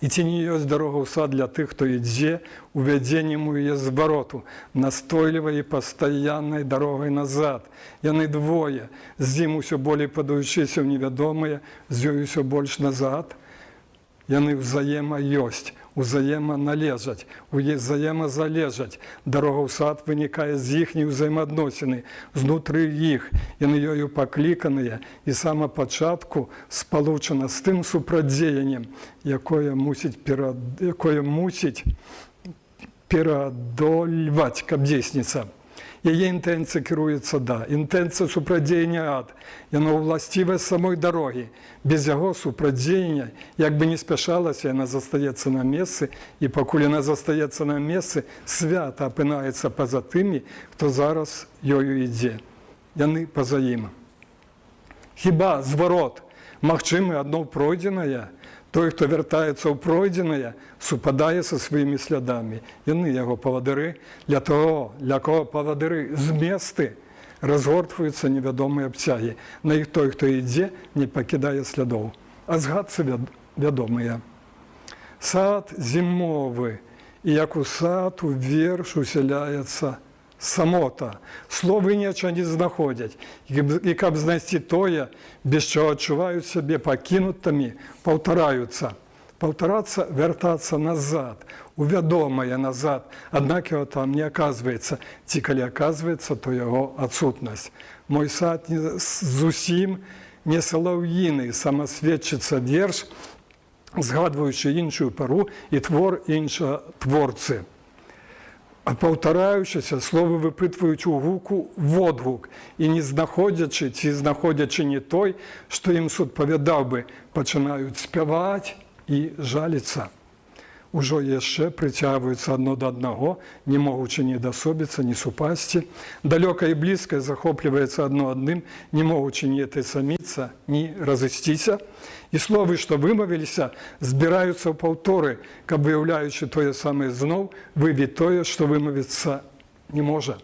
І ці не ёсць дарога ў сад для тых, хто ідзе увядзеннем у яе звароту, настойлівай і пастаяннай дарогай назад. Яны двое, з ім усё болей падаючыся ў невядомае, з ёй усё больш назад. Яны ўзаема ёсць, узаема належаць, узаемазалежаць. Дарога ў сад вынікае з іхняй узаемаадносіны, знутры іх. Яны ёю пакліканыя і сама пачатку спалучана з тым супрадзеяннем, якое мусіць перадольваць, каб дзейсніцца. Яе інтэнцыя кіруецца да. Інтэнцыя супрадзеяння ад. Яно ўласцівае самой дарогі. Без яго супрадзеяння, як бы не спяшалася, яна застаецца на месцы, і пакуль яна застаецца на месцы, свята апынаецца па-за тымі, хто зараз ёю ідзе. Яны па-за ім. Хіба зварот магчымы адно пройдзенае? Той, хто вяртаецца ў пройдзенае, супадае са сваімі слядамі. Яны яго павадыры, для таго, для кого павадыры зместы, разгортваюцца невядомыя абцягі. На іх той, хто ідзе, не пакідае слядоў. А згадцы вядомыя. Сад зімовы, і як у сад у верш усяляецца самота. Словы неча не знаходзяць, і каб знайсці тое, без чаго адчуваюць сябе пакінутымі, паўтараюцца. Паўтарацца, вяртацца назад, у вядомае назад, аднак яго там не аказваецца, ці калі аказваецца, то яго адсутнасць. Мой сад зусім не салаўіны, самасведчыцца верш, згадваючы іншую пару і твор іншага творцы. А паўтараючыся, словы выпытваюць у гуку водгук, і не знаходзячы ці знаходзячы не той, што ім супавядаў бы, пачынаюць спяваць і жаліцца. Ужо яшчэ прыцягваюцца адно да аднаго, не могучы ні дасобіцца, ні супасці. Далёка і блізка захопліваецца адно адным, не могучы ні саміцца, ні разысціся. І словы, што вымавіліся, збіраюцца ў паўторы, каб, выяўляючы тое самае зноў, вывіць тое, што вымавіцца не можа.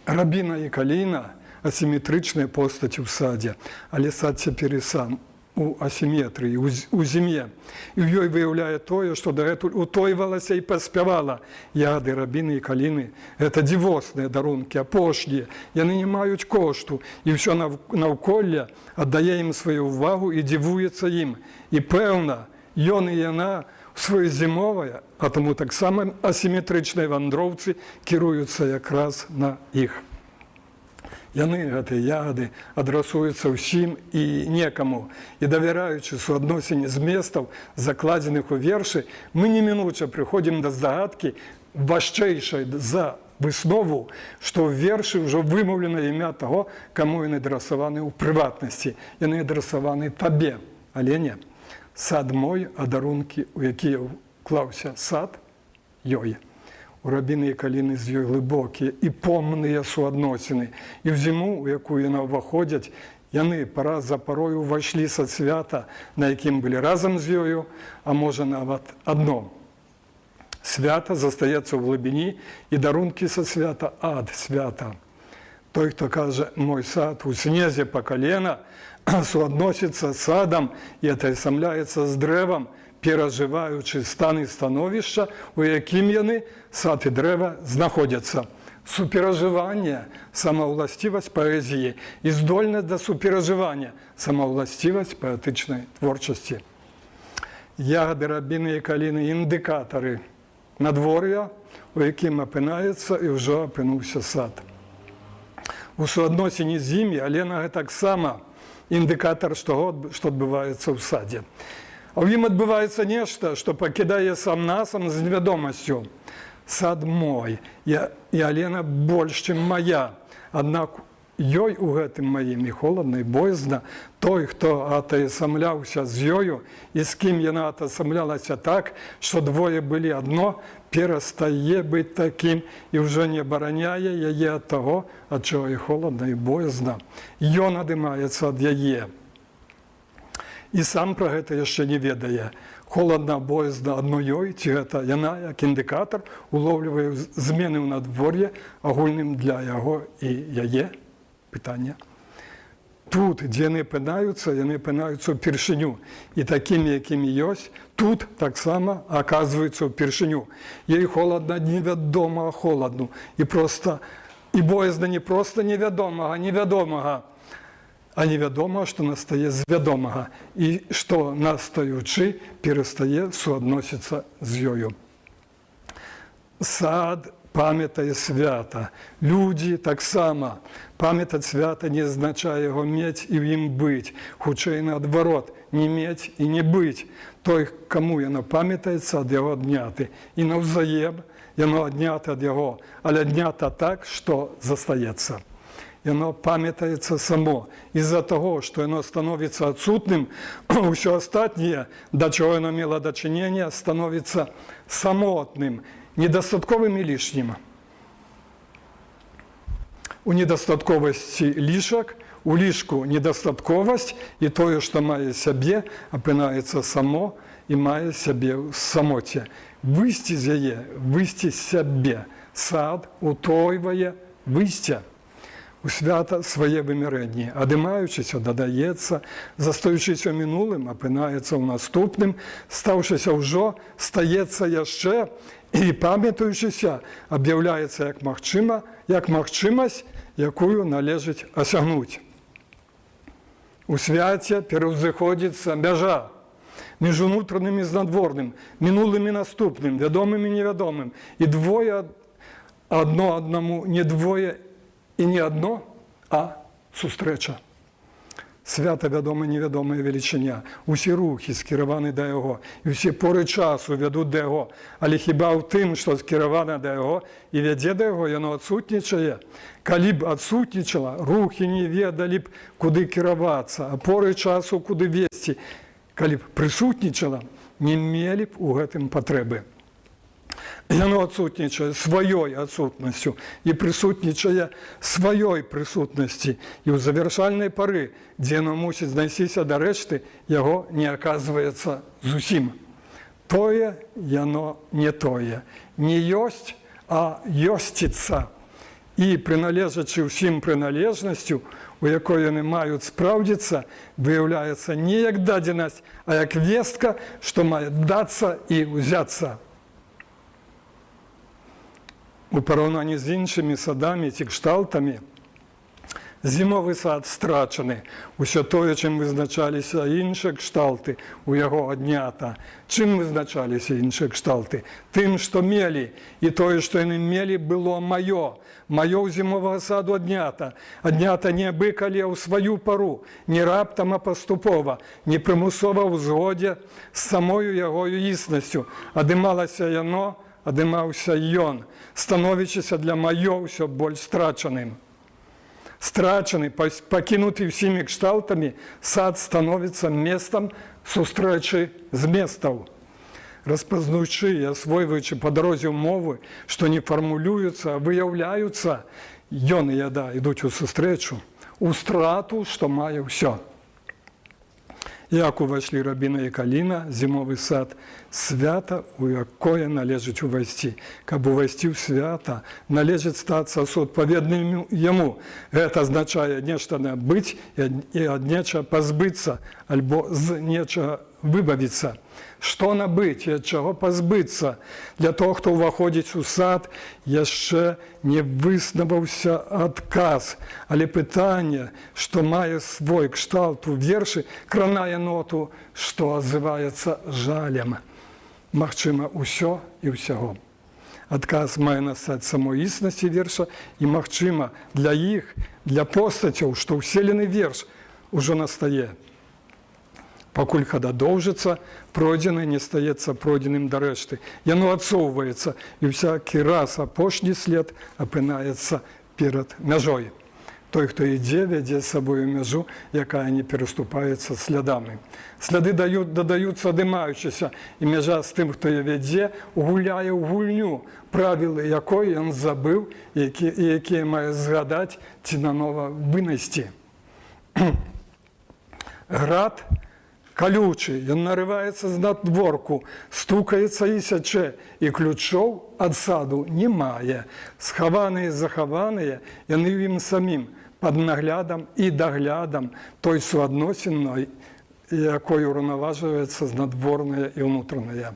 Рабіна і Каліна – асіметрычныя постаці ў садзе, але сад цяпер і сам у асіметрыі, у зіме. І ў ёй выяўляе тое, што дагэтуль утойвалася і паспявала. Ягады, рабіны і каліны – гэта дзівосныя дарункі, апошнія. Яны не маюць кошту, і ўсё наўколле аддае ім сваю ўвагу і дзівуецца ім. І пэўна, ён і яна сваё зімовае, а таму таксама асіметрычныя вандроўцы кіруюцца якраз на іх. Яны, гэтыя ягады, адрасуюцца ўсім і некаму. І давяраючы суадносіне зместаў, закладзеных у вершы, мы немінуча прыходзім да здагадкі, важчэйшай за выснову, што ў вершы ўжо вымаўлена імя таго, каму яны адрасаваны ў прыватнасці. Яны адрасаваны табе, але не. Сад мой, а дарункі, у якія ўклаўся сад, ёй. У рабіны і каліны з ёй глыбокія і помныя суадносіны. І ў зіму, у якую яны ўваходзяць, яны пара за парою ўвайшлі са свята, на якім былі разам з ёю, а можа нават адно. Свята застаецца ў глыбіні, і дарункі са свята ад свята. Той, хто кажа «мой сад у снезе па калена», суадносіцца з садам і атаясамляецца з дрэвам, перажываючы стан і становішча, у якім яны, сад і дрэва, знаходзяцца. Суперажыванне – самаўласцівасць паэзіі і здольнасць да суперажывання – самаўласцівасць паэтычнай творчасці. Ягады, рабіны і каліны – індыкатары надвор'я, у якім апынаецца і ўжо апынуўся сад. У суадносіне з імі Алена таксама індыкатар таго, што адбываецца ў садзе. А ў ім адбываецца нешта, што пакідае сам-насам з невядомасцю. Сад мой, і Алена больш, чым мая. Аднак ёй у гэтым маім і холадна, і боязна. Той, хто атаясамляўся з ёю, і з кім яна атаясамлялася так, што двое былі адно, перастае быць такім і ўжо не абараняе яе ад таго, ад чаго і холадна, і боязна. Ён адымаецца ад яе. І сам пра гэта яшчэ не ведае. Холадна, боязна адно ёй, ці гэта яна, як індыкатар, улоўлівае змены ў надвор'е агульным для яго і яе пытання. Тут, дзе яны апынаюцца ўпершыню. І такімі, якімі ёсць, тут таксама аказваюцца ўпершыню. Ёй холадна невядомага холадну. І боязна не проста невядомага, а невядома, што настае з вядомага, і што, настаючы, перастае суадносіцца з ёю. Сад памятае свята. Людзі таксама. Памятаць свята не азначае яго мець і ў ім быць. Хутчэй наадварот, не мець і не быць. Той, каму яно памятаецца, ад яго адняты. І наўзаем яно аднята ад яго, але аднята так, што застаецца. Яно памятаецца само. З-за таго, што яно становіцца адсутным, ўсё астатняе, да чаго яно мела дачыненне, становіцца самотным, недастатковым і лішнім. У недастатковасці лішак, у лішку недастатковасць, і тое, што мае сябе, апынаецца само і мае сябе ў самоце. Выйсці з яе, выйсці з сябе. Сад утойвае выйсце. у свята своє вимирення. Адимаючися, додається, застаючися минулим, опинається у наступним, ставшися вже, стається ще, і пам'ятаючися, об'являється як махчимость, якою належить осягнути. У святі перевзиходиться межа між внутрішнім і знадворним, минулим і наступним, відомим і невідомим. І двоє одно одному, не двоє і не одно, а зустріча. Свято відоме невідоме величиня. Усі рухи скеровані до Його, і всі пори часу ведуть до Його. Але хіба в тим, що скероване до Його і веде до Його, воно відсутнічає? Коли б відсутнічало, рухи не ведали б, куди керуватися, а пори часу, куди вести. Коли б присутнічало, не мали б у гэтым потреби. Яно відсутнічає своєю відсутністю і присутнічає своєю присутності. І у завершальної пори, де воно мусить знайсися до решти, його не оказується зусім. Тое, яно не тое. Не єсть, а єститься. І приналежачи всім приналежністю, у якої вони мають справдитися, виявляється не як даденість, а як вістка, що має датися і взятися. У порівнянні з іншими садами ці кшталтами, зимовий сад страчений. Усе те, чим визначалися інші кшталти у його однята. Чим визначалися інші кшталти? Тим, що мели. І те, що вони мели, було моє. Моє у зимового саду однята. Однята не бикали у свою пору, не раптом, а поступово, не примусово у згоді з самою його існістю. Одималося яно, одимався йон, становячися для моє все більш страченим. Страчений, покинутий всіми кшталтами, сад становиться містом зустрічі з містів. Розпознаючи і освоюючи по дорозі умови, що не формулюються, а виявляються, йон і яда йдуть у зустрічу, у страту, що має все. Як увійшли Рабіна і Каліна, зимовий сад, свято, у якое належить увійти. Каб увійти в свято, належить статися відповідним йому. Це означає нечто набыть і від нечого позбитися, або з нечого вибавитися. Що набыть і від чого позбитися? Для того, хто виходить у сад, ще не виснувався отказ. Але питання, що має свій кшталт у вірші, кранає ноту, що озивається жалем. Махчима усе і всього. Отказ має настати самоісності вірша і махчима для їх, для постатів, що вселений вірш уже настає. Покуль хода довжиться, пройдене не стається пройденим до решти. Яно відсовується, і всякий раз опошній слід опинається перед межою. Той, хто йде, веде з собою межу, яка не переступається слідами. Сліди додаються одимаючися, і межа з тим, хто її веде, гуляє в гульню, правила якої він забив, і які має згадати ці наново винести. Град колючий, він наривається з надворку, стукається і сяче, і ключов від саду немає. Сховані і заховані, вони їм самим, під наглядом і доглядом той суодносинної, якою уравноважується надворне і внутрішнє.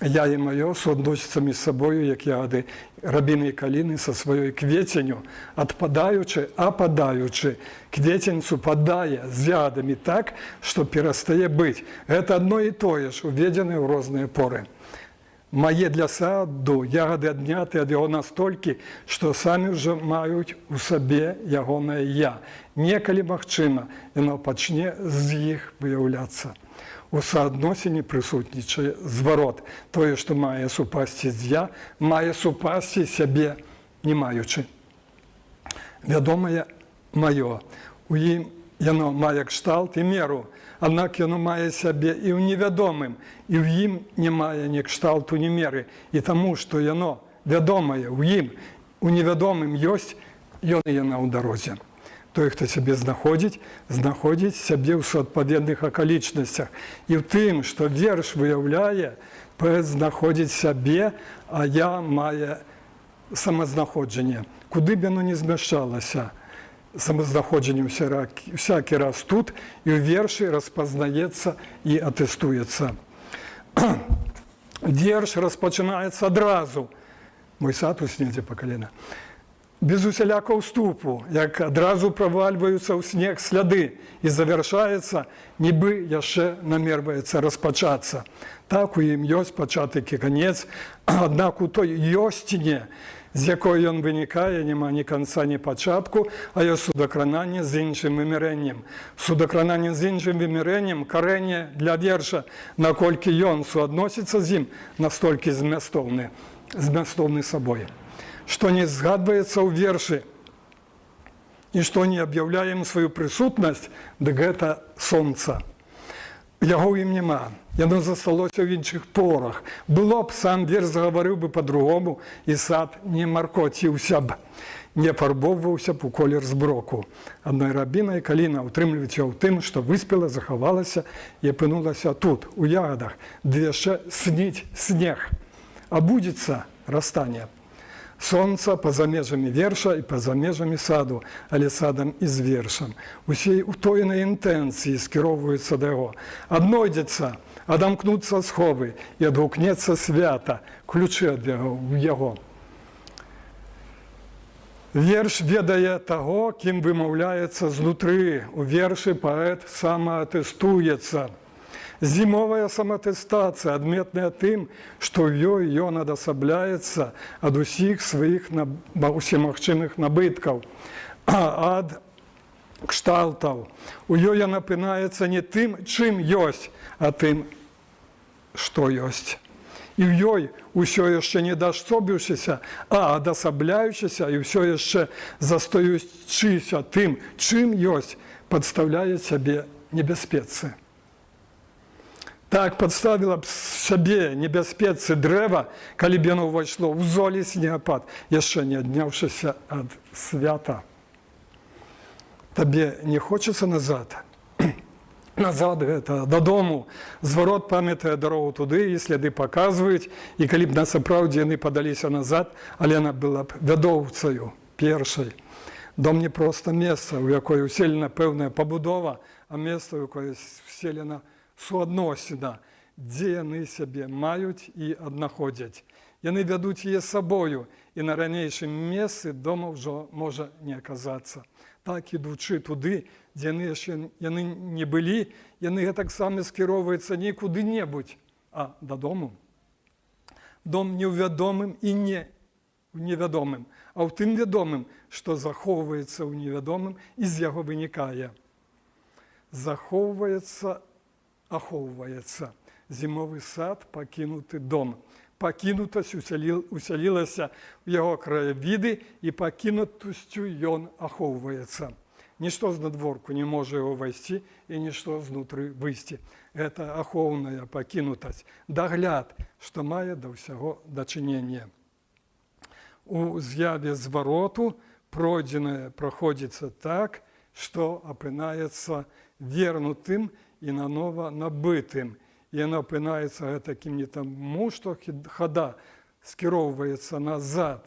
Я і моє суодносяться між собою, як ягоди Рабіни і Каліни со своєю квітенью, отпадаючи, опадаючи. Квітенцю падає з ягодами так, що перестає бути. Це одно і те ж, уведене в різні пори. Моє для саду ягоди одняті від його настільки, що самі вже мають у собі ягоне я. Неколи махчима, воно почне з їх виявлятися. У соодносині присутнічає зворот. Тое, що має супасти з я, має супасти себе не маючи. Відоме моє, у їм воно має кшталт і міру, однак воно має себе і в невідомим, і в їм немає ні кшталту, ні міри. І тому, що воно відоме в їм, у невідомим є, і воно у дорозі. Той, хто себе знаходить себе у відповідних околичностях. І в тим, що вірш виявляє, поет знаходить себе, а я має самознаходження. куди б воно не змяшчалася. Самознаходженнем всякий раз тут, і у вірші розпознається і атестується. Вірш розпочинається одразу. Мой сад у снезе по коліна. Без усялякого вступу, як одразу провальваються у сніг сліди, і завершається, ніби яще намірвається розпочатися. Так у їм є початок і кінець, однак у той йостині, з якої він виникає, нема ні кінця, ні початку, а є судокранання з іншим виміренням. Судокранання з іншим виміренням – корення для вірша, накольки він суодноситься з ним, настільки змістовний собою. Что не згадывается у верши, и что не объявляем свою присутность, так это сонце. Його їм нема. Яно засталося в інших порах. Було б, сам вірш заговорив би по-другому, і сад не маркотівся б, не фарбовувався б у колір зброку. Одної рабіна і каліна утримлюють його тим, що виспіла, заховалася і опинулася тут, у ягодах, де ще сніть сніг, а будеться розстання. Сонце поза межами вірша і поза межами саду, але садом і з віршем. Усі утоєної інтенції скеровуються до його. Однойдеться, одомкнуться схови і одгукнеться свято, ключі від його. Вірш ведає того, ким вимовляється знутри. У вірші поет самоатестується. Зимовая самоаттестация, отметная тем, что ее надособляется от усіх своих усімагчимых набытков, от кшталтов. У ее напинається не тим, чим есть, а тим, що есть. І в ёй усё ще не дособившися, а одособляючися, і все ще застаючися тим, чим есть, подставляє себе небезпеці. Так подставила б собі небезпеці древа, коли б воно войшло в золі снігопад, ще не однявшися від свята. Тобі не хочеться назад? Назад это додому. Зворот пам'ятає дорогу туди, і сліди показують, і коли б насправді вони подалися назад, але вона була б ведовцею першою. Дом не просто місце, у якої вселена певна побудова, а місце, у якої вселена суодносина, де вони себе мають і однаходять. Вони ведуть її з собою, і на ранішому місці дома вже може не оказатися. Так, ідучи туди, де вони не були, вони так само скеровуються не куди-небудь, а додому. Дом невідомим і не невідомим, а в тим відомим, що заховується у невідомим і з його виникає. Заховується, аховується. Зимовий сад, покинутий дом. Покинутость уселилася в його краєвиди, і покинутостю він аховується. Ніщо знадворку не може його войти, і ніщо знутри вийти. Це аховна покинутость, догляд, що має до всього дочинення. У з'яві звороту пройдене проходиться так, що опинається вернутим і наново набитим. І вона опинається таким не тому, що хода скеровується назад,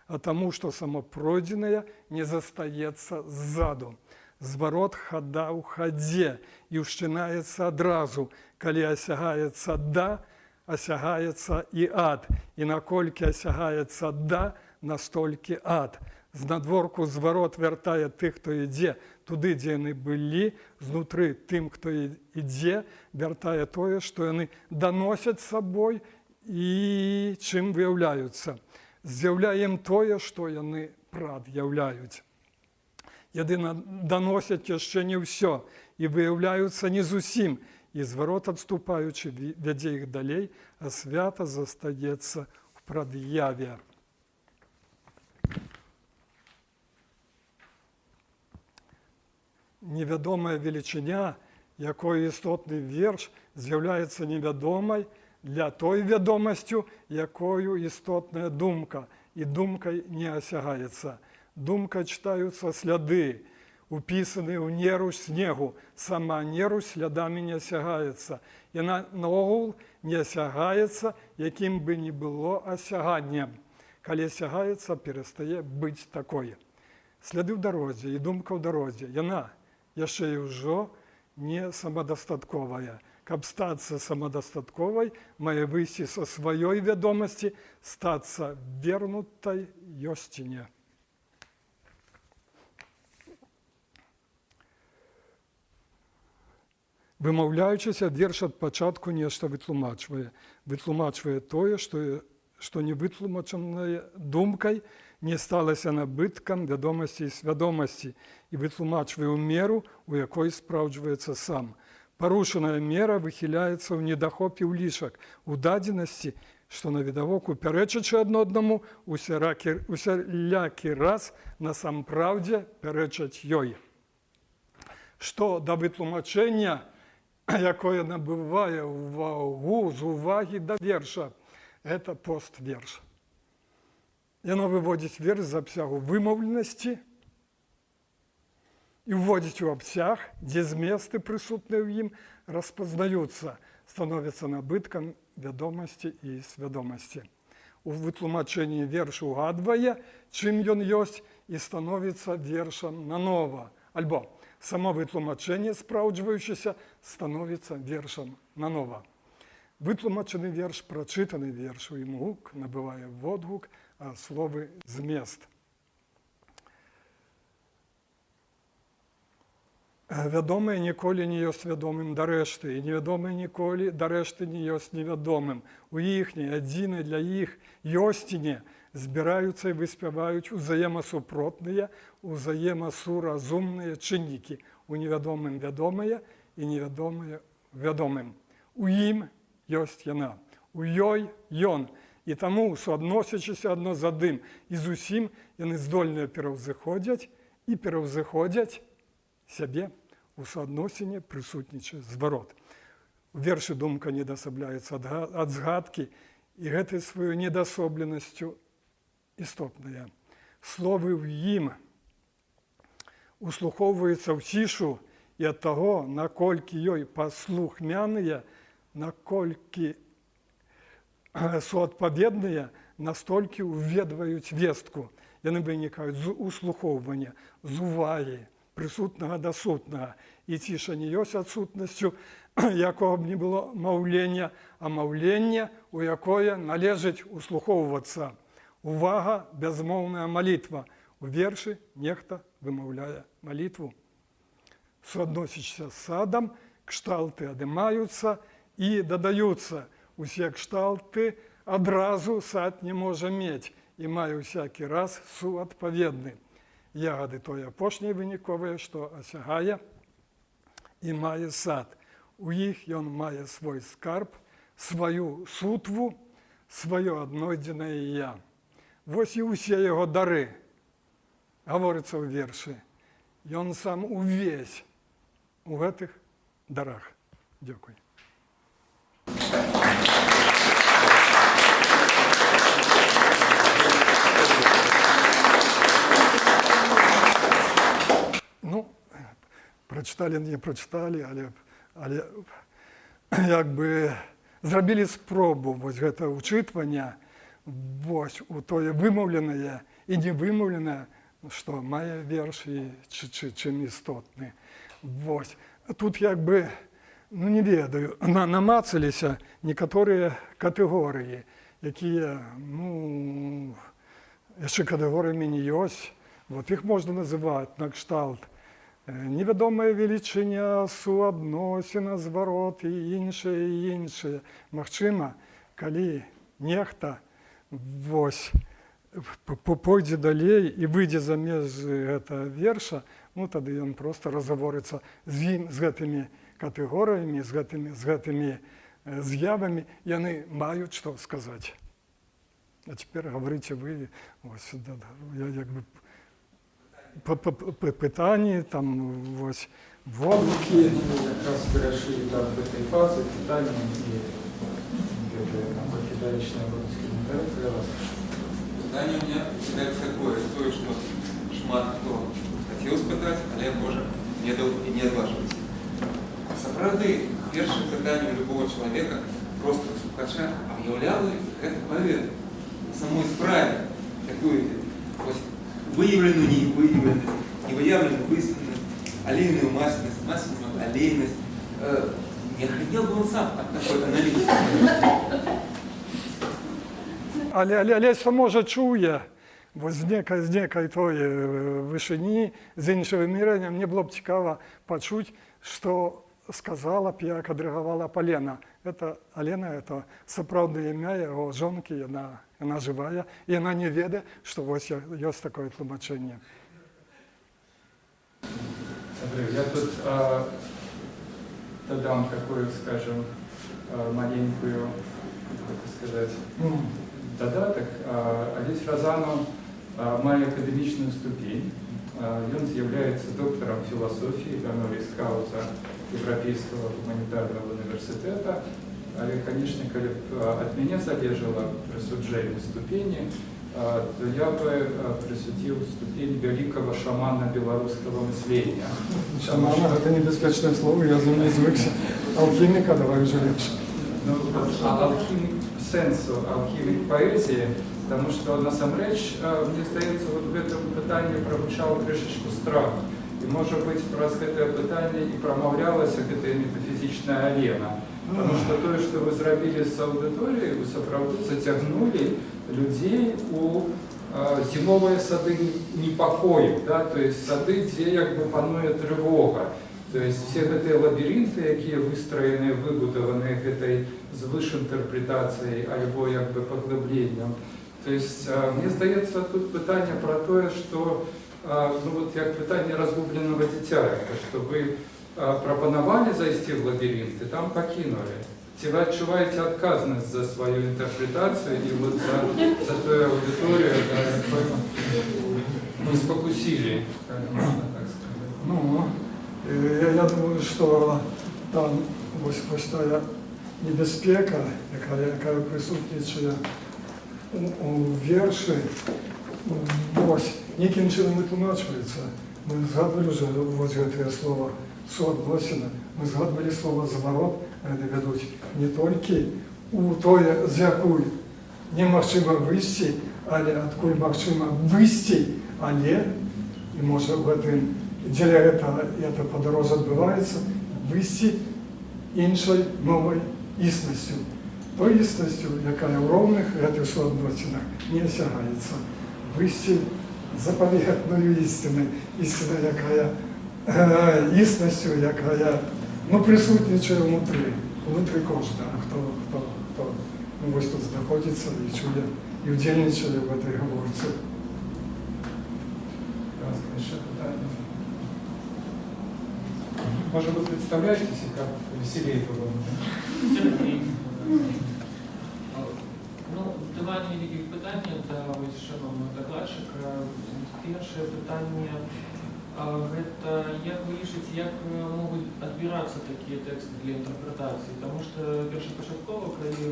а тому, що само пройдене не застається ззаду. Зворот хода у ході і вщинається одразу, коли осягається «да», осягається і «ад». І накольки осягається «да», настільки «ад». З надворку зворот вертає тих, хто йде туди, де вони були, знутри тим, хто йде, вертає те, що вони доносять з собою і чим виявляються. З'являємо те, що вони пред'являють. Єдине, доносять ще не все, і виявляються не з усім. І зворот, відступаючи, веде їх далі, а свято застається в пред'яві. Невідома величина, якою істотний вірш з'являється невідомою для той відомості, якою істотна думка, і думкою не осягається. Думкою читаються сліди, уписані у неруч снігу, сама неруч слідами не осягається. І наогул не осягається, яким би не було осяганням. Калі сягаецца, перастае быць такой. Сляды ў дарозе і думка ў дарозе, яна яшчэ і ўжо не самадастатковая. Каб стацца самадастатковай, мае выйсці са сваёй вядомасці, стацца вернутай ёсціне. Вымаўляючыся, верш ад пачатку нешта вытлумачвае. Вытлумачвае тое, што не вытлумачанае думкай, не сталася набыткам вядомасці і свядомасці, і вытлумачвае ў меру, у якой спраўджваецца сам. Парушаная мера выхіляецца ў недахопе ўлішак, у дадзенасці, што навідавоку пярэчачы адно аднаму, усялякі раз насампраўдзе пярэчаць ёй. Што да вытлумачэння, якое набывае ўвагу з увагі да верша, гэта постверш. Яно выводзіць верш з абсягу вымаўленасці і ўводзіць у абсяг, дзе зместы, прысутныя ў ім, распазнаюцца, становяцца набыткам вядомасці і свядомасці. У вытлумачэнні верш угадвае, чым ён ёсць, і становіцца вершам нанова. Альбо само вытлумачэнне, спраўджваючыся, становіцца вершам нанова. Вытлумачаны верш, прачытаны верш, у ім гук набывае водгук, а словы змест. Вядомае ніколі не ёсць вядомым да рэшты, і невядомае ніколі да рэшты не ёсць невядомым. У іхняй, адзінай для іх ёсціне збіраюцца і выспяваюць узаемасупротныя, узаемасуразумныя чыннікі. У невядомым вядомае і невядомае вядомым. У ім ёсць яна, у ёй ён. І таму, суадносячыся адно з адным і зусім, яны здольныя пераўзыходзяць і пераўзыходзяць сябе у суадносіне, прысутнічае зварот. У вершы думка недасабляецца ад згадкі, і гэтай сваёй недасобленасцю істотная. Словы ў ім услухоўваюцца ў цішу, і ад таго, наколькі ёй паслухмяныя, наколькі суадпаведныя, настолькі ўведваюць вестку. Яны вынікаюць з услухоўвання, з увагі, прысутнага да сутнага. І ціша не ёсць адсутнасцю, якога б не было маўлення, а маўленне, у якое належыць услухоўвацца. Увага, бязмоўная малітва. У вершы нехта вымаўляе малітву. Суадносячыся з садам, кшталты адымаюцца і дадаюцца. Усе кшталты адразу сад не можа мець і мае ўсякі раз суадпаведны. Ягады той апошняй выніковыя, што асягае і мае сад. У іх ён мае свой скарб, сваю сутву, сваё аднойдзенае я. Вось і ўсе яго дары, гаворыцца ў вершы. Ён сам увесь у гэтых дарах. Дзякуй. Ну, прачыталі, не прачыталі, але як бы зрабілі спробу вось гэта ўчытвання вось у тое вымаўленае і невымаўленае, што мае верш і чым істотны. Вось. Тут як бы, ну не ведаю, намацаліся некаторыя катэгорыі, якія, ну, яшчэ катэгорыямі не ёсць. Вот іх можна называць накшталт невядомая велічыня, суадносіна, зварот і іншае. Магчыма, калі нехта вось пойдзе далей і выйдзе за межы гэтага верша, ну тады ён проста разгаворыцца з ім, з гэтымі катэгорыямі, з гэтымі з'явамі, яны маюць што сказаць. А цяпер гаварыце вы, ось, я як бы пытанні, там, вось, водкі. Якраз перайшлі да гэтай фазы пытання і наколькі русский интерес для вас. Питание у меня всегда такое, то, что шмат кто хотел спытаць, але, Боже, не дал и не отваживается. Сапраўды, першае пытанне любого человека, просто слухача, а уяўляли гэта павет на самой справе. трактуете ось выявленную невыявленность, невыявленную выставленность, аллейную масляность, масляную аллейность. Не охренел бы он сам от такой аналитики. Але що може чує, бо з некої тої вишині, з іншого виміряння, мені було б цікаво почути, що сказала б, як відреагувала б Алена. Алена – це справді ім'я його жонки, вона жива, і вона не ведає, що ось є таке тлумачення. Андрей, я тут додам такую, скажем, маленькую, как сказать, додаток. Олесь Розанов має академічну ступінь. Він з'являється доктором філософії Honoris Causa Європейського гуманітарного університету. Але, звісно, коли б від мене залежало присудження ступені, то я бы присудил ступень великого шамана белорусского мышления. Шамана – це небезпечне слово, я за ним звикся. Алхіміка давай вже ліпше. Ну, алхімік сенсу, алхімік поезії, тому що насамрэч, мені здається, вот в этом питанні промучало трішечку страх. І, може бути, про це питання і промовлялася ця метафізична арена. Тому що те, що ви зробили з аудиторією, ви справді затягнули людей у зимовые сады непокоев, да, то есть сады, где как бы панує тривога. То есть все эти лабиринты, які выстроены, выбудованные этой звышинтерпретацией або як би поглибленням. То есть, мені здається, тут питання про те, що, ну вот як питання розгубленого дитя, що ви пропонували зайти в лабиринт и там покинули. Чи ви відчуваєте відказність за свою інтерпретацію і вот за ту аудиторію, яку ви спокусили, можна так сказати? Ну, я думаю, що там ось та небезпека, яка присутнічає у вірші, ось яким чином витлумачується. Ми згадували вже ось це слово «суодносина», ми згадували слово «заворот», вони ведуть не тільки у тое, з якої немагчыма выйсці, але адкуль магчыма выйсці, але, і можа в гэтым дзеля гэта падарожжа адбываецца, выйсці іншай новай існасцю. Той існасцю, якая ў роўных гэтых суадносінах не асягаецца. Выйсці запаветную істину, якая існасцю, якая присутнічає внутрі кожного, хто ну, ось тут знаходиться і чує, і удільничає в этой говорці. Ще питання. Може, ви представляєтеся, як веселіє було? Сергій. Ну, давайте якісь питання до ось шановного докладчика. Перше питання – это як ви лічыце, як могуць адбірацца такія тэксты для інтэрпрэтацыі? Таму што першапачаткова, калі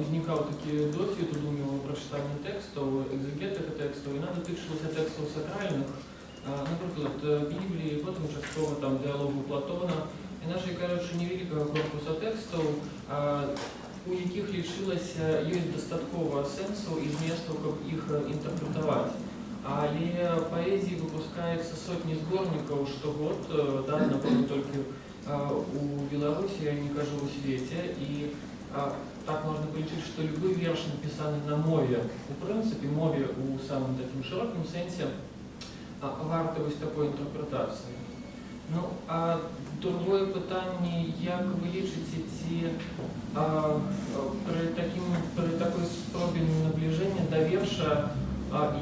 узнікаў такі досвед у прачытання тэкстаў, экзегетыка тэкстаў, яна датычылася тэкстаў сакральных, напрыклад, Бібліі, потым часткова там дыялогу Платона, іначай кажучы, невялікага корпуса тэкстаў, у якіх лічылася ёсць дастаткова сэнсаў і зместаў, каб іх інтэрпрэтаваць. Але поэзии выпускается сотни сборников штогод, да, напомню, только у Беларуси, я не кажу у свете, и так можно полечить, что любой верш, написанный на мове, в принципе, мове у самом таким широком сенсе, варто ось такой интерпретации. Ну, а другое питание, як ви лічыце, ці при такой спробе наближения до верша,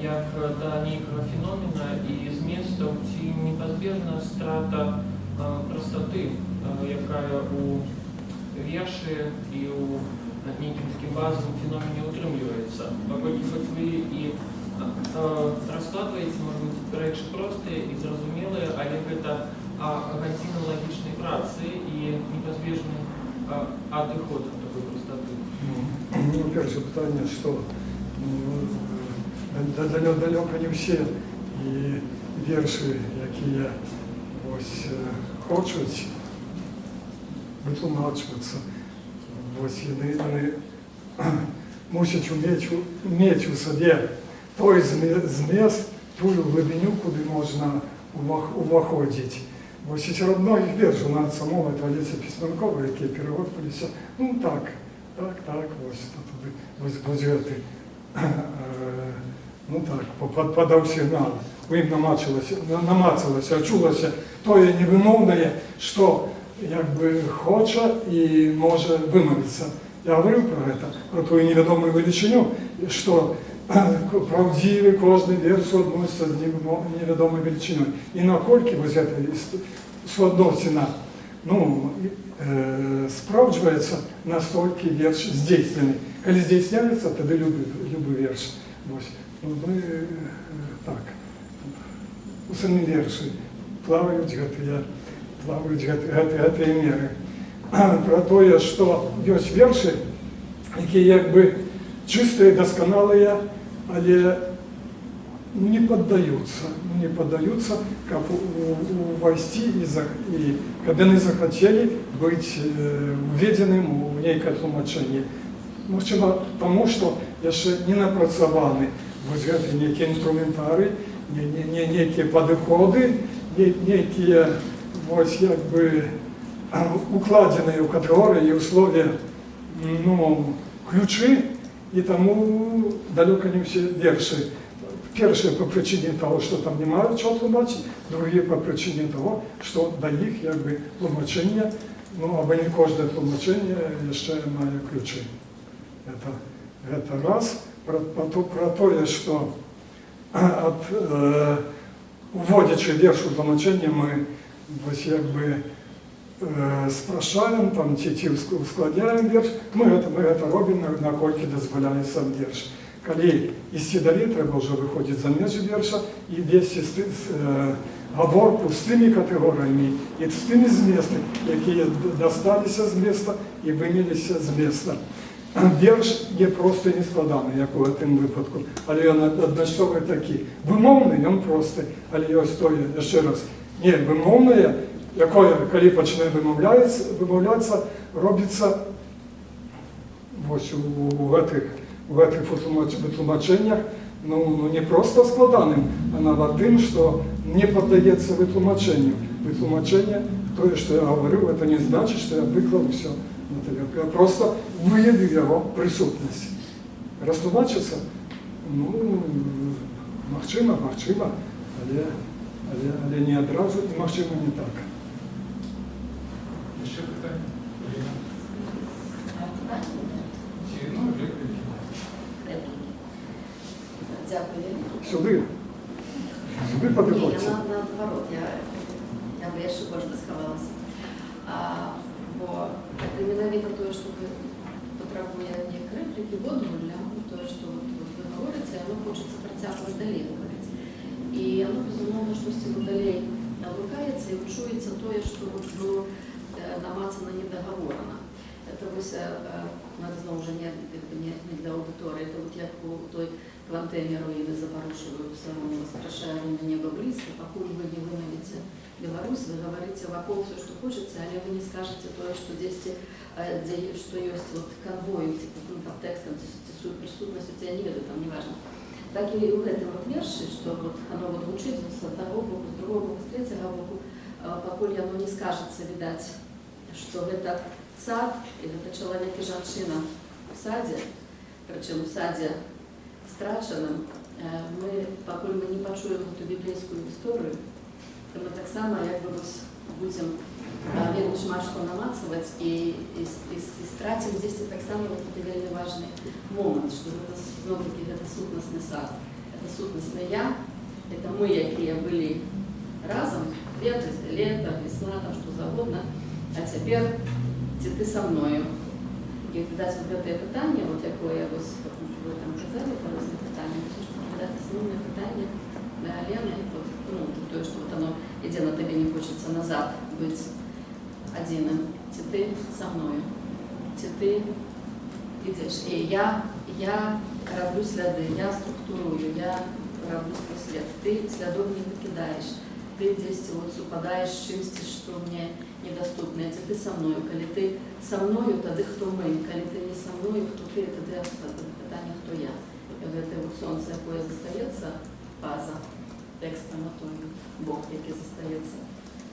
як да нейкага феномена і зместаў, ці непазбежна страта простоты, якая у вершы і у нейкім такім базовым феномене утрымліваецца. Паколькі хоць вы і раскладваеце, можа быць, рэчы простыя і зразумелыя, але гэта гадзіна лагічнай працы і непазбежны адыход ад такой простоты. Ну, перше питання, що далеко не всі і вірші, які ось хочуть витлумачуватися, ось вони мусіць мець у сабе той змест, тую глыбіню, куды можна уваходзіць. Вось і сярод многіх вершаў нават самого Олеся Пісьменкова, якія перагортваліся, ну так, вось гэты, ну так, падаў сігнал. У ім намацалася, чулася тое невымоўнае, што як бы хоча і можа вымавіцца. Я говорил про это, про ту невядомую величину, что правдивый кожный верш суадносится з невядомой величиной. И наколькі вось эта суадносіна спраўджваецца, настолькі верш здзейснены. Калі здзейсняецца, тады любы верш. Мы так, у самі вершы плаваюць гэтыя меры. Про тое, што ёсць вершы, якія як бы чыстыя, дасканалыя, але не паддаюцца, каб увайсці і каб яны захацелі быць уведзеным у нейкае тлумачэнне. Магчыма, таму што яшчэ не напрацаваны вось гэты нейкі інструментарый, нейкія падыходы, нейкія вось як бы укладзеныя ў катэгорыі і ўсловия, ключы, і таму далёка не ўсе вершы. Першыя па прычыне таго, што там не маюць чого тлумачыць, другія па прычыне таго, што да іх як бы тлумачэнне, або не кожнае тлумачэнне яшчэ мае ключы. Гэта раз. Про тое, што уводзячы верш у тлумачэнне, мы вось як бы спрашаем, ці ускладняем верш, мы гэта робім, наколькі дазваляе сам верш. Калі ісці далей, трэба ўжо выходзіць за межы верша і весці гаворку з тымі катэгорыямі і з тымі зместамі, якія дасталіся з места і выняліся з места. Верш не проста не складаны, як у гэтым выпадку, але ён адначасова такі. Вымоўны, ён просты, але ёсць тое, яшчэ раз, не вымоўнае, якое, калі пачне вымаўляцца, робіцца вось у гэтых вытлумачэннях, не проста складаным, а нават тым, што не паддаецца вытлумачэнню. Вытлумачэнне, тое, што я гаварыў, это не значыць, што я выклаў усё на тебе. Я проста выявіў яго прысутнасць. Растлумачыцца? Магчыма, але не адразу, і магчыма не так. Ще питання? Дякую. Сюди подивіться. Ні, наоборот, я бы ще больше сховалася. Бо це менавіта те, що потребує не репліки, водгулля, те, що ви говорите, воно хочеться притягувати далі говорити. І воно, безумовно, щось далі лукається і чується те, що було намацано, не договорено. Це ось, знову ж, не для аудиторії, це от як у той квантемі руїни запорушивают самому страшаю на небо близко, покуль вы не вымовите Беларусь, вы говорите вокруг все, что хочется, але вы не скажете то, что здесь, что есть вот конвой, типа каким-то текстом, присутность у тебя не веду, там неважно. Так и в этом вот верше, что вот оно вот звучит с одного боку, с другого боку, с третьего боку, покуль оно не скажется, видать, что это сад, или это человек и женщина в саде, причем в саде страченим, покуль ми не почуємо ту біблійську історію, то ми так само якби будемо вельми шмат що намацувати і стратимо здесь так само такий вельми важний момент, що це знову-таки це сутностний сад, це сутностне я, це ми, які були разом, лето, весна, там що завгодно, а тепер ти со мною. І віддати це питання, от якое я ось ви там казали, корисне питання, це що віддати основне питання Лени, то, що воно йде на тобі, не хочеться назад бути одиним. Чи ти со мною, чи ти йдеш. І я роблю сліди, я структурую, я роблю свій слід. Ти слідов не викидаєш. Ти ты здесь вот супадаешь с чимсьці, што мне недоступно, ці ты со мною, калі ты со мною, тады хто мы, калі ты не со мною, хто ты, тады пытанне, хто я. І гэтае вот сонца, якое застаецца па-за тэкстам, а той Бог, які застаецца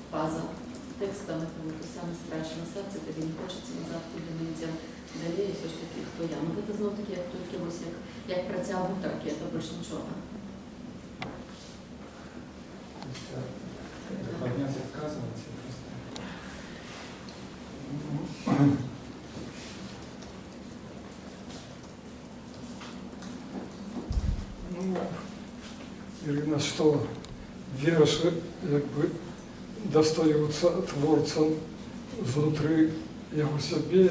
па-за тэкстам, это вот самае страшнае сэрце, табе не хочацца назад, куды мы ідзем далей, все ж таки, хто я. Ну гэта зноў-такі, як толькі вось як працяг гутаркі, это больш нічога. Поднять отказываться Ну, Ірина, що вірші, якби, достаються творцям знутрі його себе,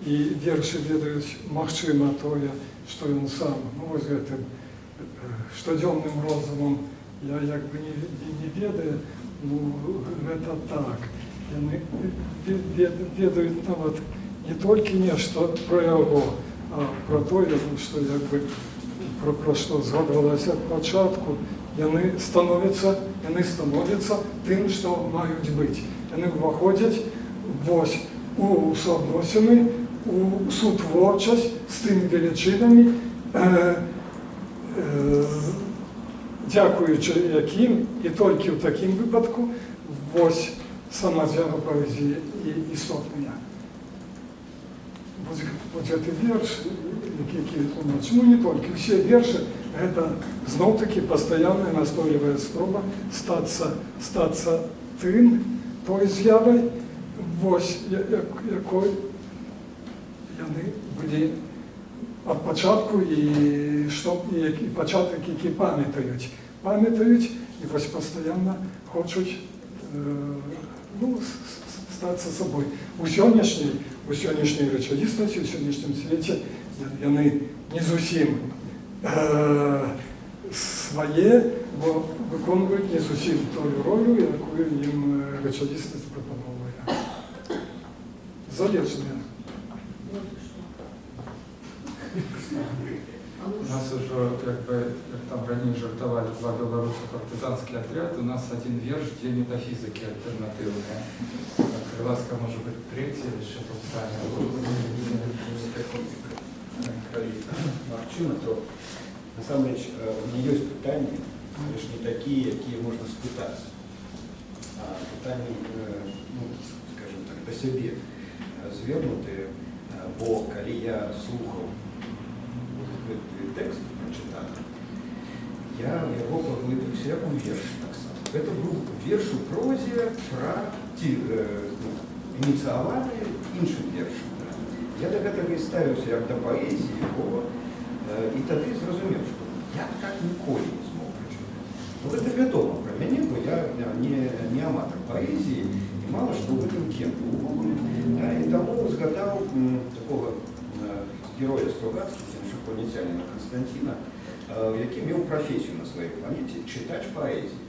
і вірші ведають, магчыма тое, што ён сам, ну, вось гэтым штодзённым розумам я якби не ведаю, ну, гэта так. Яны ведаюць нават не толькі нешта про яго, а про тое, што якби про што згадвалася ад пачатку, яны становяцца тым, што маюць быць. Яны ўваходзяць вось у суадносіны, у сутворчасць з тымі велічынамі, дзякуючы якім, і толькі ў такім выпадку, вось сама з'ява паэзіі істотная. Вось гэты верш, які тлумачыць, ну не толькі, усе вершы, гэта зноў-такі пастаянная настойлівая спроба стацца той з'явай, вось якой яны былі ад пачатку, і пачатак, які памятаюць, і вось пастаянна хочуць стацца сабой. У сённяшняй рэчаіснасці, у сённяшнім свеце яны не зусім свае, бо выконваюць не зусім тую ролю, якую ім рэчаіснасць прапановвае. Залежныя. У нас уже, как там ранее жартовали, два белоруса партизанский отряд, у нас один верш, две метафизики альтернативные. Крыласка может быть третья, или что-то сами. Магчыма, то насамрэч у мяне ёсць пытанні, але ж не такія, якія можна спытаць. Пытанні, ну, скажем так, да сябе звернутыя, бо калі я слухаў гэты тэкст прачытаны, я яго паглыбіўся як у верш таксама. Гэта быў верш у прозе пра ініцыяваны іншым вершам. Я да гэтага і ставіўся як да паэзіі, і тады зразумеў, што я так ніколі не змог прачытаць. Ну, гэта вядома пра мяне, бо я не аматар паэзіі, і мала што ў гэтым кенту ўвогуле. І таму згадаў такога героя Стругацкіх, іначапланецяніна Константіна, які меў прафесію на сваёй планеце чытач паэзіі.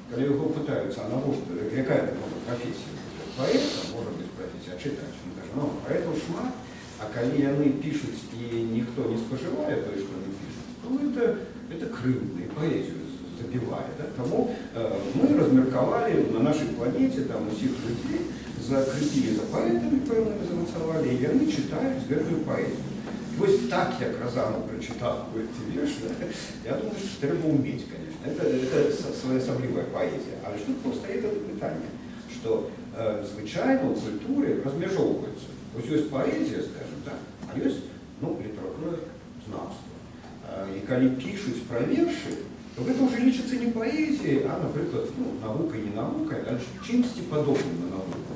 Калі яго пытаюцца, а навошта, якая такая прафесія? Паэта, можа быць прафесія, а чытач. Ён кажа, ну, паэтаў шмат, а калі яны пішуць і ніхто не спажывае тое, што яны пішуць, то это крыўдна, і паэзію забівае. Да? Таму мы размеркавалі на нашай планеце, там усіх людзей, закрепілі за паэтамі пэўнымі, замацавалі, і яны чытаюць гэтую паэзію. І вось так, як Разанов прачытаў гэты верш, я думаю, што трэба ўмець, конечно. Это своеасаблівая паэзія. Але ж тут паўстае гэта пытанне, што звычайна ў культуры размяжоўваюцца. Вось ёсць паэзія, скажем так, а ёсць, ну, літаратура знаўства. І калі пішуць пра вершы, то гэта ўжо лічыцца не паэзіяй, а, напрыклад, ну, навукай, не навукай, а чымсьці падобным на навуку.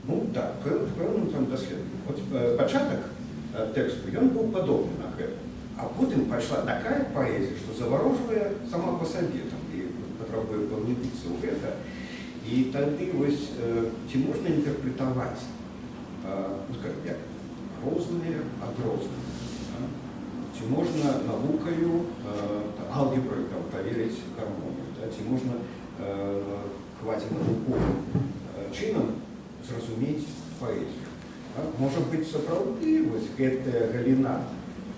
Ну, да, пэўным там даследаваннем. Вот пачатак тэксту, ён быў падобны на гэта. А потым пайшла такая паэзія, што заварожвае сама па сабе, там, і патрабуе паглыбіцца ў гэта. І тады вось, ці можна інтэрпрэтаваць, ну, скажем, як розныя ад розных. Ці можна навукаю, алгеброй там паверыць гармонію, да? Ці можна квазінавуковым чынам зразумець паэзію. Можа быць, сапраўды, вось гэтая галіна,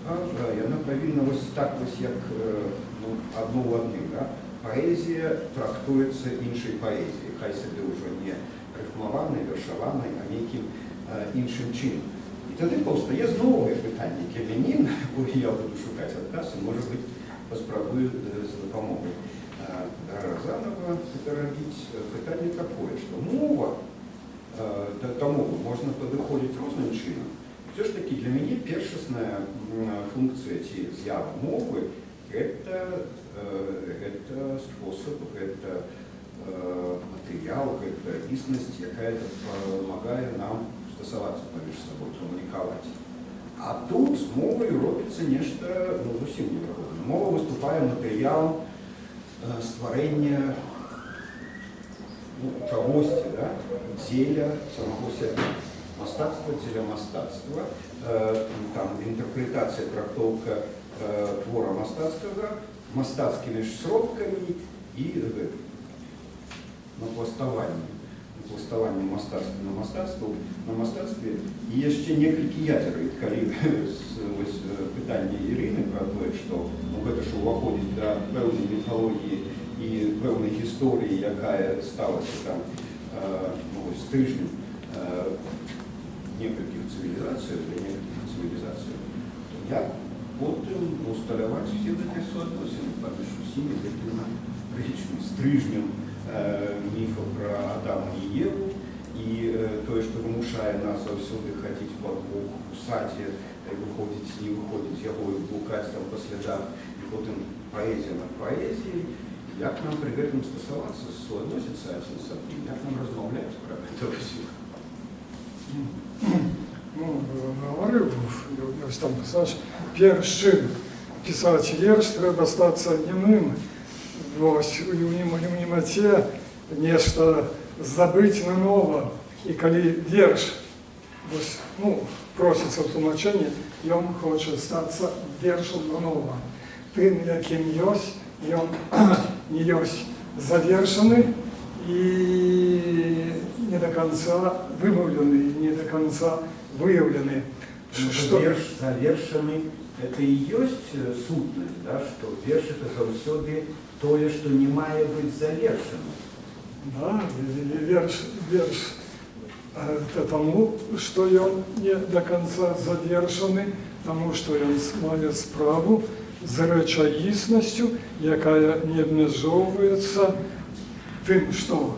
яна павінна вось так вось як адно ў адным, паэзія трактуецца іншай паэзіяй, хай сабе ўжо не рыфмаванай, вершаванай, а нейкім іншым чынам. І тады паўстае новае пытанне для мяне, на якое я буду шукаць адказ, і, можа быць, паспрабую з дапамогай Разанова перарабіць пытанне такое, што мова, да мовы можна падыходзіць розным чынам. Все ж таки для мяне першасная функцыя ці з'ява мовы гэта спосаб, гэта матэрыял, гэта існасць, якая дапамагае нам стасавацца паміж сабой, камунікаваць. А тут з мовай робіцца нешта зусім неверагоднае. Мова выступае матэрыялам стварэння чагосьці, дзеля самого сябе. Мастацтва дзеля мастацтва, там інтэрпрэтацыя, трактоўка твора мастацкага мастацкімі ж сродкамі і напластаванне мастацтва на мастацтве. І яшчэ некалькі ядзеры, калі пытанне Ірыны пра тое, што гэта ж уваходзіць да пэўнай міфалогіі і пэўнай гісторыі, якая сталася там стрыжнем некалькіх цывілізацый, для некалькіх цывілізацый, то як потым усталяваць усе гэтыя суадносіны паміж усімі гэтымі рэчамі, стрыжнем міфа пра Адама і Еву, і тое, што вымушае нас заўсёды хадзіць па двух у садзе, выходзіць, не выходзіць яго і блукаць там па слядах, і потым паэзія над паэзіяй, як нам пры гэтым стасавацца, суадносіцца адзін з адным, як нам размаўляць пра гэта ўсё. Ну, говорив, ось там писач, перш чим писати вірш, треба статися німим. Ось у німаті нешта забыть на ново. І коли вірш, ось, проситься в тлумаченні, ён хоче статися віршем на ново. Тим, яким ёсь, ён не ёсь завершений и не до конца вымовленный, не до конца выявлены. Что верш завершаны, это и есть сутнасць, да, что верш это заўсёды тое, что не мае быць завершано. Да, верш это тому, что он не до конца завершены, тому, что он мае справу з рэчаіснасцю, якая не абмяжоўваецца тым, што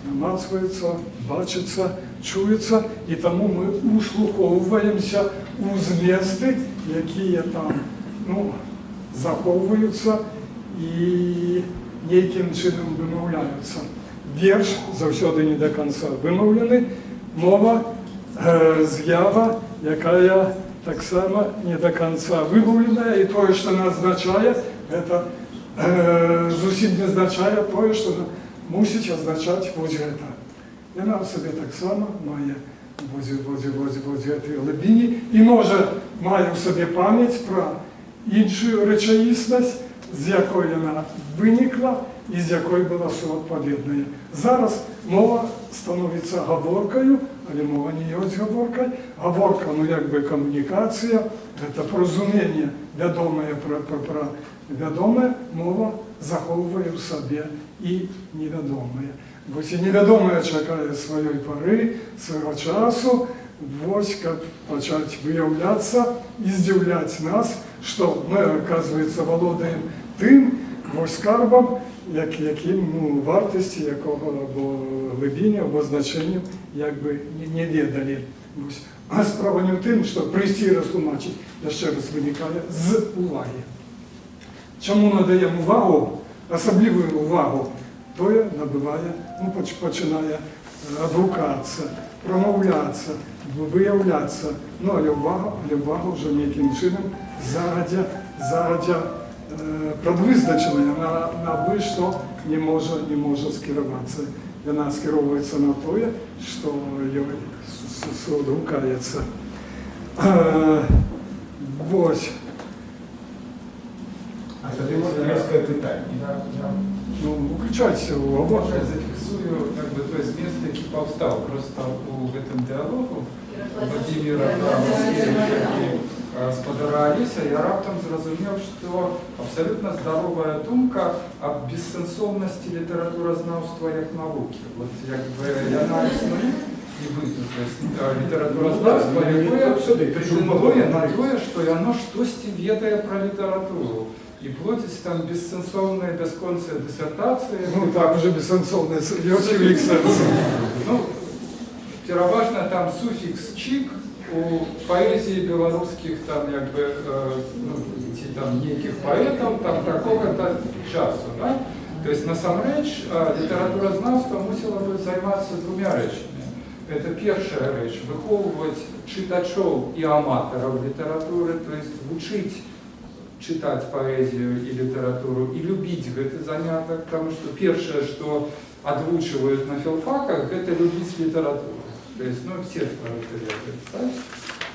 намацваецца, бачыцца, чуецца, і таму мы услухоўваемся ў зместы, якія там захоўваюцца і нейкім чынам вымаўляюцца. Верш заўсёды не до конца вымаўлены, мова, з'ява, якая таксама не до конца вымаўленая, і тое, што назначае, это зусім не азначае тое, што мусіць азначаць вось гэта. Яна ў сабе таксама мае вось гэтай глыбіні і можа мае ў сабе памяць пра іншую рэчаіснасць, з якой яна вынікла і з якой была суадпаведная. Зараз мова становіцца гаворкаю, але мова не ёсць гаворкай. Гаворка, як бы камунікацыя, гэта паразуменне вядомае пра вядомае, мова захоўвае ў сабе і невядомае. Вось і невядомае чакае сваёй пары, свайго часу, вось каб пачаць выяўляцца і здзіўляць нас, што мы, оказывается, валодаем тым скарбам, якім вартасці якога або глыбіні, або значэнню як бы не ведалі. А справа не ў тым, што прыйсці і растлумачыць, яшчэ раз вынікае з увагі. Чаму надаем увагу, асаблівую увагу, тое набывае, пачынае адгукацца, прамаўляцца, выяўляцца. Але ўвага ўжо нейкім чынам загадзя прадвызначаная на што не можа скіравацца. Яна скіроўваецца на тое, што ёй адгукаецца. Вось. А тады можна резкае пытанне. Уключайся ў увагу. Я зафіксую той змест, які паўстаў просто у гэтым дыалогу Владимира, спадара Алеся, я раптам зразумеў, што абсалютна здаровая думка аб бессэнсоўнасці літаратуразнаўства як навукі. Вот як бы яна існуе і быту. То есть літаратуразнаўства, якое прэтэндуе на тое, што яно штосьці ведае пра літаратуру. І плодзіць там бессэнсоўныя бясконцыя дысертацыі. Ну так, уже бессэнсоўныя сэнсы. Ну, пераважна там суфікс «чик» у паэзіі беларускіх там як бы ці там нейкіх паэтаў там такога-то часу, да? То есть насамрэч літаратуразнаўства мусіла бы займацца двумя рэчамі. Это першая рэч выхоўваць чытачоў і аматараў літаратуры, то есть вучыць чытаць паэзію і літаратуру і любіць гэты занятак, потому что першае, што адвучваюць на філфаках, гэта любіць літаратуру. То есть, ну, все это ведают.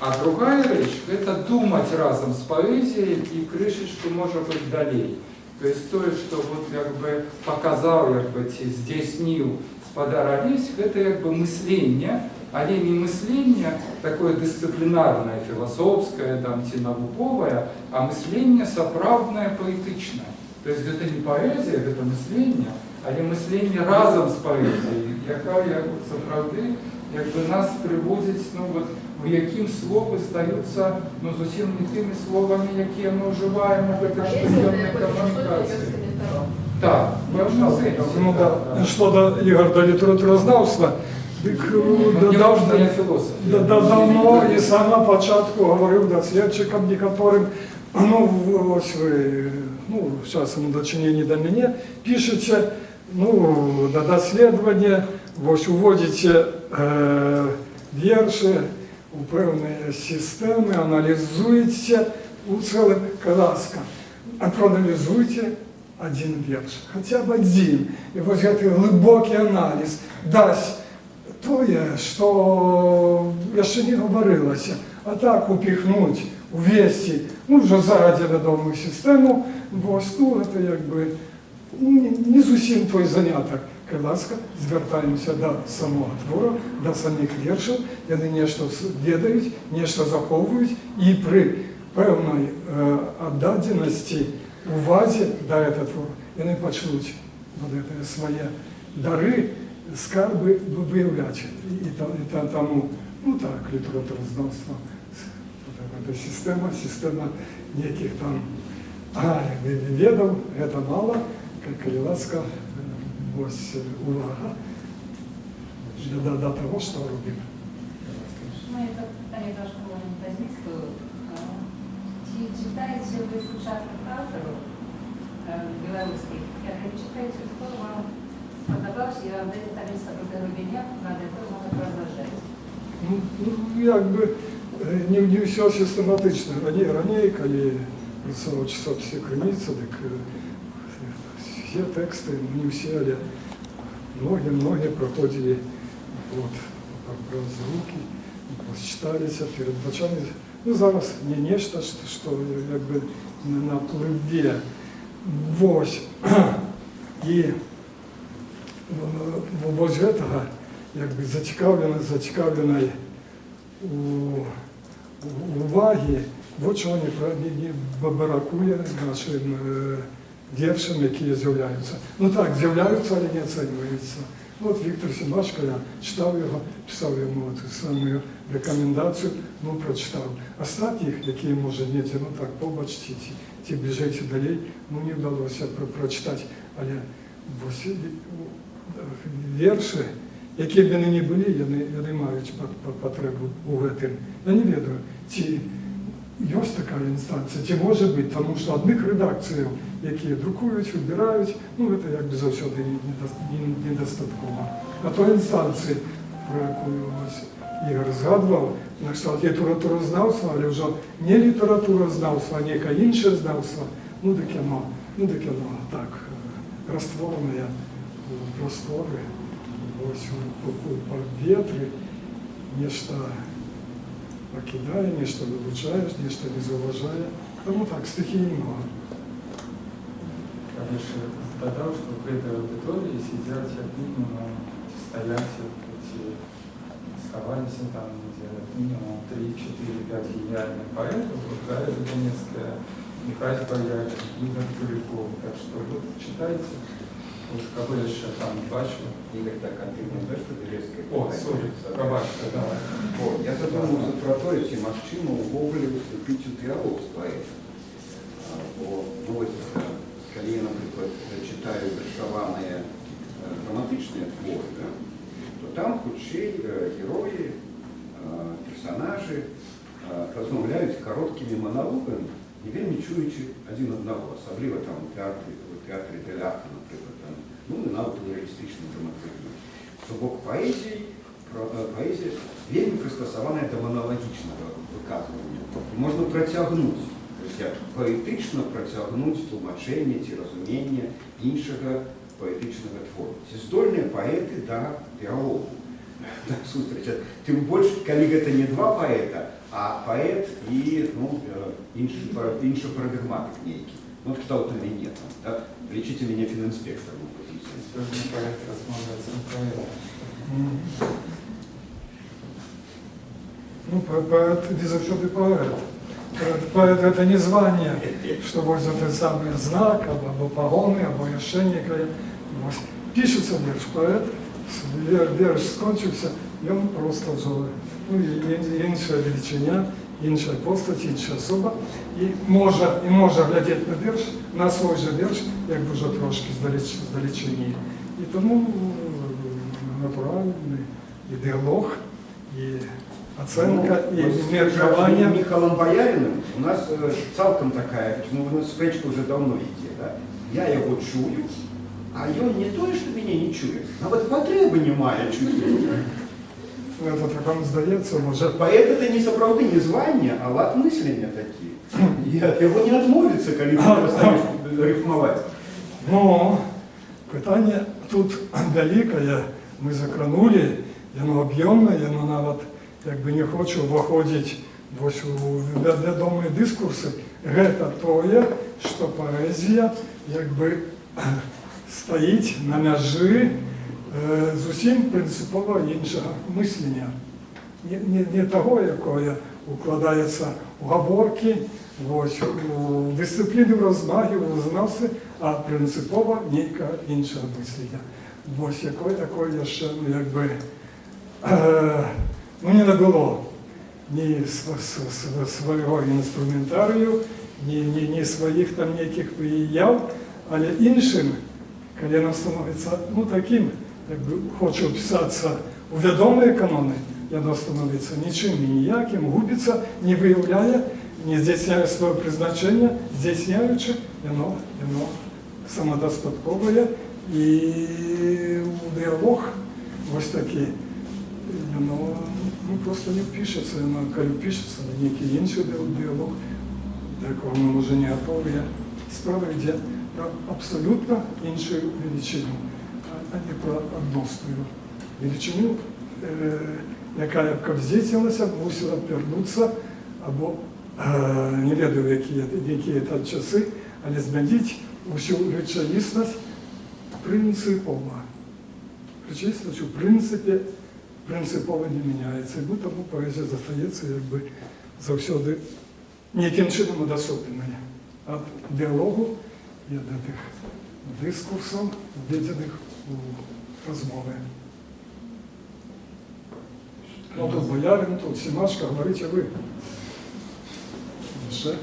А другая вещь – это думать разом с поэзией и крышечку, может быть, далее. То есть то, что вот как бы показал, как бы здійснив спадар Алесь, это как бы мышление, але не мышление такое дисциплинарное, философское, там, ці навуковое, а мышление сапраўдное, поэтичное. То есть это не поэзия, это мышление, але мышление разом с поэзией, яка сапраўды як би нас приводить, ну, от, в яким слови стаються ну, зовсім не тими словами, які ми вживаємо в этой щоденной комунікації. Так, певно сенсі. Ну, да. Що до Ігор, до літературознавства, Недавно я філософ. давно і сам на початку говорив дослідчикам некоторим, ну, ось ви, ну, часом дочинені до мене, пишете, ну, до дослідження, ось уводите вірші у певні системи, аналізуєте у цілим казка. А проаналізуйте один вірш, хоча б один. І ось цей глибокий аналіз дасть тое, що ще не говорилося. А так упихнуть, увести, ну, вже заради відому систему, ось, ну, це якби не зовсім той заняток. Будь ласка, звертаємося до самого твору, до самих віршів, вони нечто ведають, нечто заховують, і при певної відданості, увазі до цього твору, вони почнуть свої дари, скарби виявляти. І тому, ну так, літературознавство, система неких там ведов, це мало, як ласка, ось увага до того, що робимо. Моє питання трошки може по змісту. Чи читаєте ви сучасних авторів білоруських? Як читаєте, хто вам сподобався, і вам десь там є глибиня, над якою можна продовжати? Ну, якби не все систематично. Раніше, коли писав часов всі криниці, так все тексты, не все, але многие проходили вот, про звуки, посчиталися перед ночами. Ну, зараз не нечто, що якби на пливі. Ось. І ось цього якби зацікавленої уваги, от чого не бракує нашим віршам, які з'являються. Ну так, з'являються, але не оцінюються. От Віктор Семашко, я читав його, писав йому ту саму рекомендацію, ну прочитав. Остатніх, які, може, не ну так, побачити, ті біжать далі, ну не вдалося прочитати. Але вірші, які б вони не були, вони мають потребу у гэтым. Я не ведаю, ці є така інстанція, чи може бути, тому що одних редакцій, які друкують, вибирають, ну це якби завжди недостатково. А то інстанції, про яку Ігор згадував, на кшталт літературознавства, але вже не літературознавство, а яке інше знавство, ну таке воно так розтворене у простори, ось у повітрі, нечто покидає, нечто вилучаєш, нечто не зауважає. Тому так, стихійно. Конечно, додав, что в этой аудитории сидят как минимум, стоят эти сховались там минимум 3, 4, 5 гениальных поэтов, вот Галя Донецкая, Михаил Боярин, Игорь Куликов. Так что вот читайте, уж какой еще там бачу. Игорь, так, а ты не знаешь, что Белецкая? О, сори, пробачте, давай. Вот, я задумався про те, чи Максиму увогуле виступить у діалог з поетом. Бо, ну, ось, коли я, наприклад, читаю вершовані драматичні твори, да, то там худший герої, персонажі розмовляють короткими монологами, не вельми чуючи один одного, особливо там у театрі Деляка, наприклад, там, ну і навіть у реалістичній драматургії. То бок поезія вельми пристосована до монологічного виказування. І можна протягнути, тобто поетично протягнути тлумачення ці розуміння іншого поетичного твору. Ці здольні поети до діалогу. Тим більше, коли це не два поета, а поет і ну, інший парадигматик некий. Ну, кшталт у меня там, да? Лечите меня фининспектором. Сьогодні поет розмовляє з поетом. Ну, поэт, безусловно, поэт. Поэт – это не звание, что вот это самый знак, або погоны, або решение. Пишется верш, поэт, верш скончився, і він просто живе. Ну, інша величиня, інша постать, інша особа. І може глядіти на вірш, на свій же вірш, якби вже трошки здалечині. І тому натуральний і діалог, і оценка, ну, і міркування. С Михаилом Бояриным у нас цалком такая, ну, у нас спечка уже давно идет, да? Я его чую, а он не то, что меня не чует, а вот потребы не має чути. Это так вам здається, може. Поэт это не сапраўды не звание, а лад мыслення такі. І от його не відмовиться, коли ти перестанеш рифмувати. Ну, питання тут велике, ми закранули, воно об'ємне, воно навіть, якби не хочу виходити у відомі дискурси. Це тоє, що поезія, якби, стоїть на межі зовсім принципово іншого мислення. Не того, яке укладається у гаворки, у дисципліни, в розмагі, у знавстві, а принципово ніяке іншого мислення. Ось якої ще, ну, якби, ну, не було ні свого інструментарію, ні своїх там ніяких вияв, але іншим, коли він становиться, ну, таким, якби хоче вписатися у відомі канони, воно становиться нічим і ніяким, губиться, не виявляє, не здійсняє своє призначення, здійсняючи, воно самодостаткове, і діалог ось такий, воно, ну, просто не впишеться, воно, коли впишеться на який інший діалог, до якого ми вже не готові. Справа йде про абсолютно іншу величину, а не про одностую величину, яка б здійснилася, мусила вернутися, або не ведаю, які це часи, але змінити усю речовісність принципово. Речовісність у принципі принципово не міняється, і тому поезія залишається якби завжди ніяким чином удособлена від діалогу і від тих дискурсів, введених у розмови. Ну, тут Боярин, тут Семашко, говорите ви. Ще?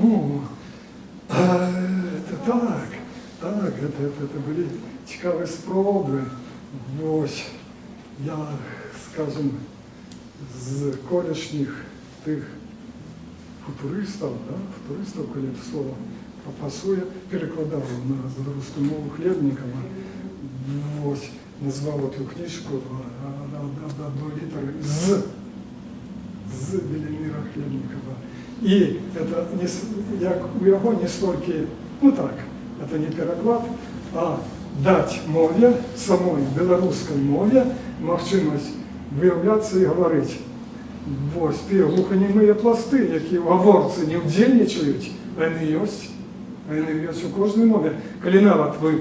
Ну, это были цікаві спроби. Ось, я, скажем, з колишніх тих футуристів, коли це слово попасує, перекладав на білоруську мову Хлєбнікова. Ось, назвав цю книжку одної літери з Велимира Хлєбнікова. І це, як у його, не стільки, ну так, это не переклад, а дати мові, самої білоруській мові, можливість виявлятися і говорити. Ось ті глухонімі пласти, які в говорці не удільничають, вони є. Вони є у кожній мові. Коли навіть ми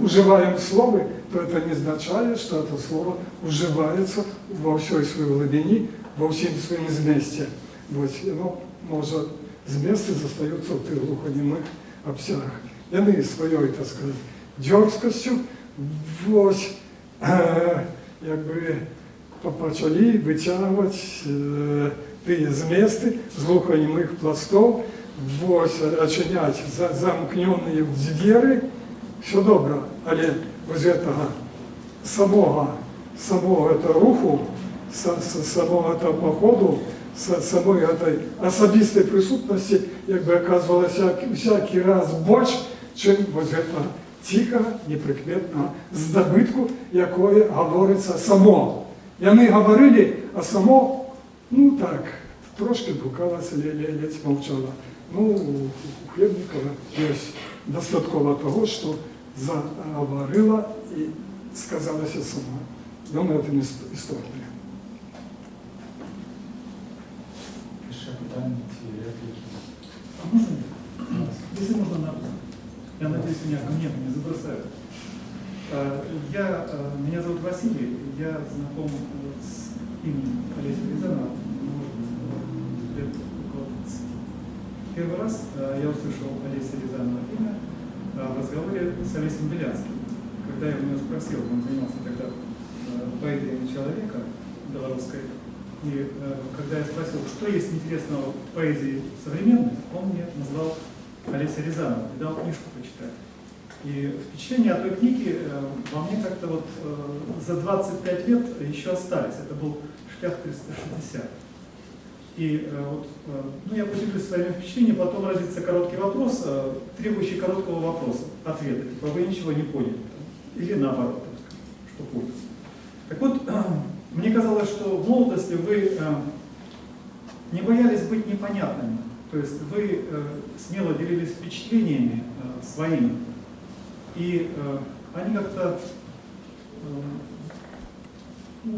вживаємо слово, то это не означает, что это слово уживается во всей своей глубине, во всем своем зместе. Вот, оно может зместе застается в тих глухонімих обсягах. Вони своєю, так сказати, дерзкостю, ось, якби почали витягувати ті змісти з глухонімих пластов, ось, очинять замкнені двері. Все добре, але з цього самого руху, самого походу, самої особистої присутності, якби оказувалося всякий раз більше, чим ось тихо, неприкметного здобитку, якої говориться само. Вони говорили, а само, ну так, трошки букалося, ледь мовчало. Ну, у Хлебникова є достатково того, що заговорила і сказалася сама. Думаю, це не історія. Ще питання ці реплики. А можно? Если можно, я надеюсь, меня гнев не забросают. Меня зовут Василий, я знаком с именем Олеся Рязанова, может быть, лет около 30. Первый раз я услышал Олеся Рязанова имя в разговоре с Олесем Белянским. Когда я у него спросил, он занимался тогда поэзией человека белорусской, и когда я спросил, что есть интересного в поэзии современной, он мне назвал Олеся Рязанова и дал книжку почитать. И впечатления от той книги во мне как-то вот за 25 лет еще остались. Это был Шлях 360. И вот, ну, я поделюсь своими впечатлениями, потом родится короткий вопрос, требующий короткого вопроса, ответа. Типа вы ничего не поняли. Или наоборот, что поняли. Так вот, мне казалось, что в молодости вы не боялись быть непонятными. То есть вы смело делились впечатлениями своими. И они как-то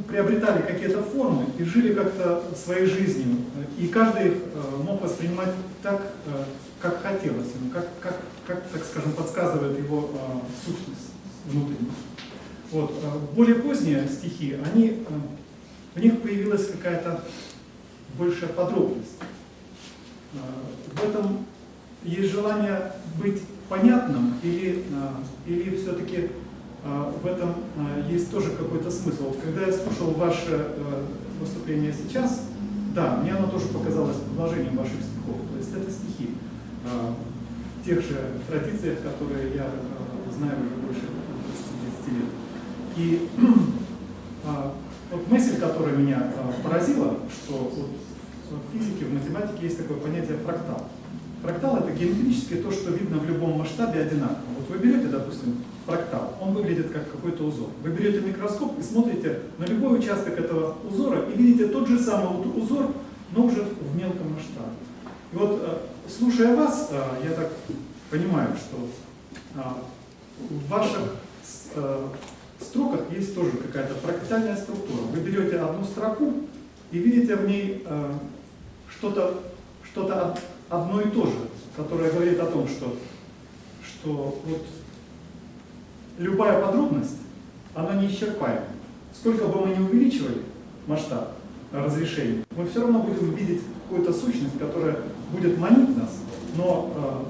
приобретали какие-то формы и жили как-то своей жизнью. И каждый мог воспринимать так, как хотелось ему, как, так скажем, подсказывает его сущность внутренняя. Вот. Более поздние стихи, в них появилась какая-то большая подробность. В этом есть желание быть понятным или все-таки в этом есть тоже какой-то смысл. Вот когда я слушал ваше выступление сейчас, да, мне оно тоже показалось продолжением ваших стихов. То есть это стихи в тех же традициях, которые я знаю уже больше 30 лет. И вот мысль, которая меня поразила, что вот в физике, в математике есть такое понятие фрактал. Фрактал — это геометрически то, что видно в любом масштабе одинаково. Вот вы берете, допустим, фрактал, он выглядит как какой-то узор. Вы берете микроскоп и смотрите на любой участок этого узора и видите тот же самый узор, но уже в мелком масштабе. И вот, слушая вас, я так понимаю, что в ваших строках есть тоже какая-то фрактальная структура. Вы берете одну строку и видите в ней что-то одно и то же, которое говорит о том, что вот любая подробность, она неисчерпаема. Сколько бы мы ни увеличивали масштаб разрешения, мы все равно будем видеть какую-то сущность, которая будет манить нас, но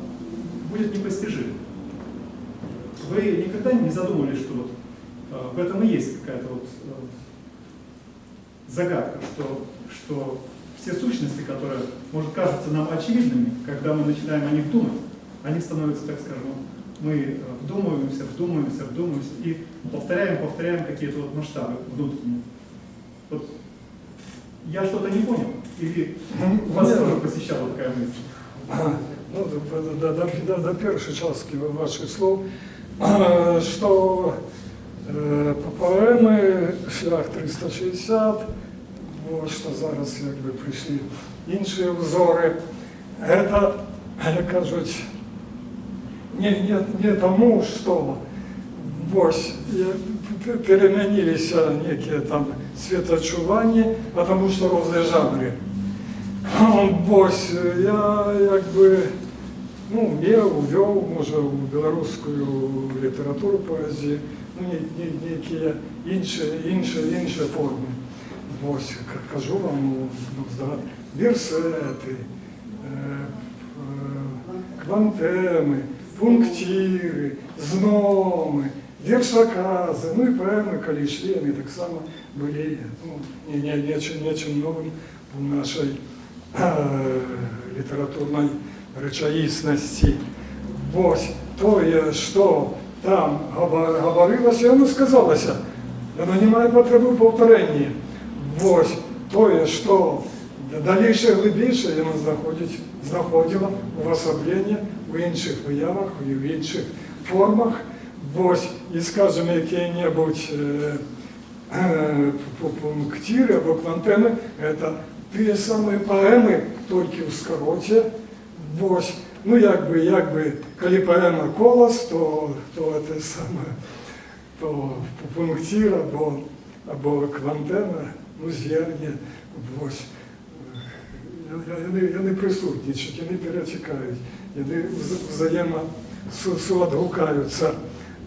будет непостижима. Вы никогда не задумывались, что вот в этом и есть какая-то вот загадка, что все сущности, которые, может, кажутся нам очевидными, когда мы начинаем о них думать, они становятся, так скажем, мы вдумываемся и повторяем какие-то вот масштабы внутренние. Вот я что-то не понял? Или вас тоже посещала такая мысль? Ну, до першої частки ваших слов, що поеми «Шлях 360», що зараз якби прийшли інші взори, це, як кажуть, не тому, що Вось, перемянилися некие там цветочування, потому що різні жанри. Вось, я якби, ну, я увел, може, у білоруську літературу, поезію, ну, які інші форми. Ось, кажу вам, ну, версети, квантеми, пунктири, зноми, віршакази, ну і поеми, коли йшли, вони так само були, ну, нечим новим у нашій літературній речаїсності. Ось, то, що там говорилося, воно сказалося, воно не має потреби в повторенні. Ось, то, що дальше, глибіше, воно знаходило уособлення в інших виявах і в інших формах. Ось, і, скажімо, які-небудь пунктири або квантеми, це ті самі поеми, тільки в скороті. Ось, ну, якби, коли поема «Колос», то це саме, то пунктир або квантема, ну, з'єднання, ось. Вони присутнічать, вони перетікають, вони взаємосуодгукаються.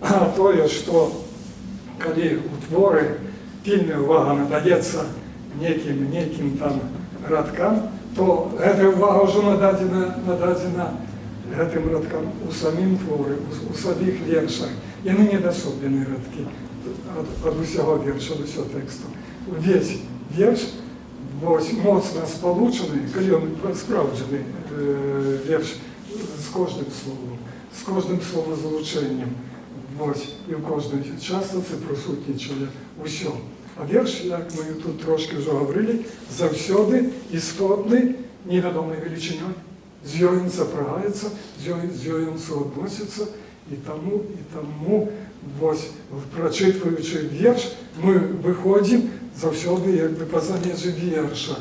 А то, що коли у твори пильна увага надається неким там радкам, то ця увага вже нададена цим радкам у самім творі, у самих віршах. І вони недособлені радки від усього вірша, від усього тексту. Весь вірш ось моцно сполучений, коли він справджений вірш з кожним словозвученням. Ось, і в кожній частиці присутнічає усе. А вірш, як ми тут трошки вже говорили, завсюди істотний, невідомою величиною. З його він сопрягається, з його він соотноситься, і тому, ось, прочитуючи вірш, ми виходимо завсюди якби поза межі вірша.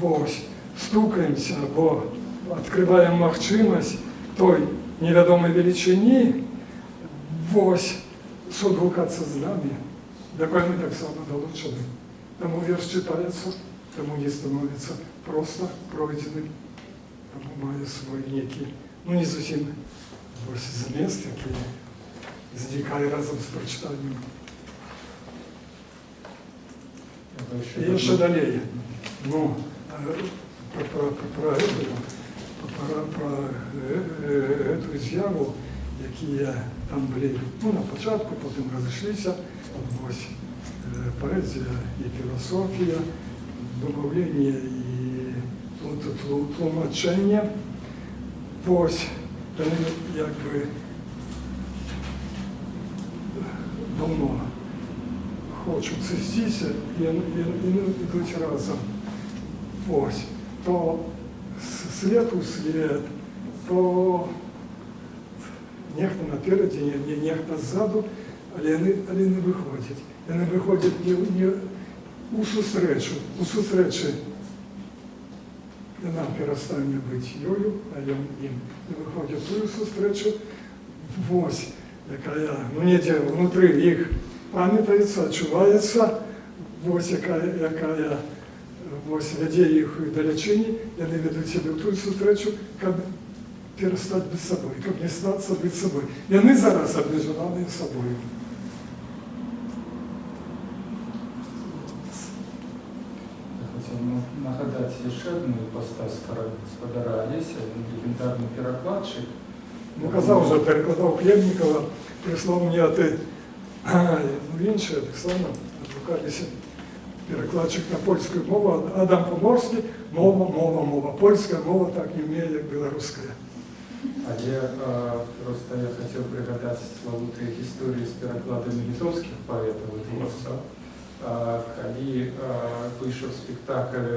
Ось, стукаємося, або відкриваємо можливість той невідомої величині, ось, соотгукатися з нами, до якої ми так само долучені. Тому вірш читається, тому не становиться просто пройденим, тому має свої які, ну не зовсім ось зміст, який зникає разом з прочитанням. І ще далі, ну, про цю з'яву, які там були, ну, на початку, потім розійшлися, ось, поезія і філософія, домовлення і тлумачення, ось, вони якби давно хочуть зістися і йдуть разом. Ось, то слід у слід, то нехто напереді, нехто ззаду, але не виходять. Вони виходять не у зустрічі. Вона перестане бути йою, а їм не виходять у зустрічі. Ось, яка, ну, ніде внутрі їх пам'ятається, відчувається, ось яка ось веде їх у далечині, і вони ведуть себе в ту зустрічу, як перестати бути собою, як не статися бути собою. І вони зараз обмежені собою. Хотів нагадати ще одну іпостась Сподара Олеся, він легендарний перекладчик. Ну, казав вже, перекладав Клєвнікова, прислав мені інше, так само, адвокатися, перекладчик на польську мову, Адам Поморський, мова. Польська мова так не вміє, як білоруська. Але просто я хотів пригадати славутые історії з перекладами литовських поетів і творців. Коли вийшов спектакль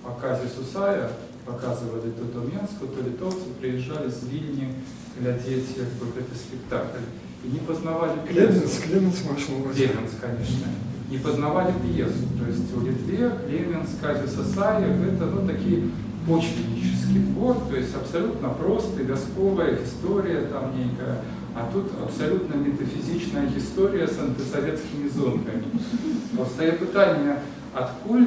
«Показі Сусая», показывали тут у Менску, то литовцы приезжали с Вильни глядеть этот спектакль. И не познавали пьесу. Клеменс Машин. Клеменс, конечно. Не познавали пьесу. То есть у Литве Клеменс, Кази Сусая, это, ну, такие почвеннический двор, то есть абсолютно простый, вязковая история там некая. А тут абсолютно метафізична історія з антисоветськими зонками. Повстає питання, откуль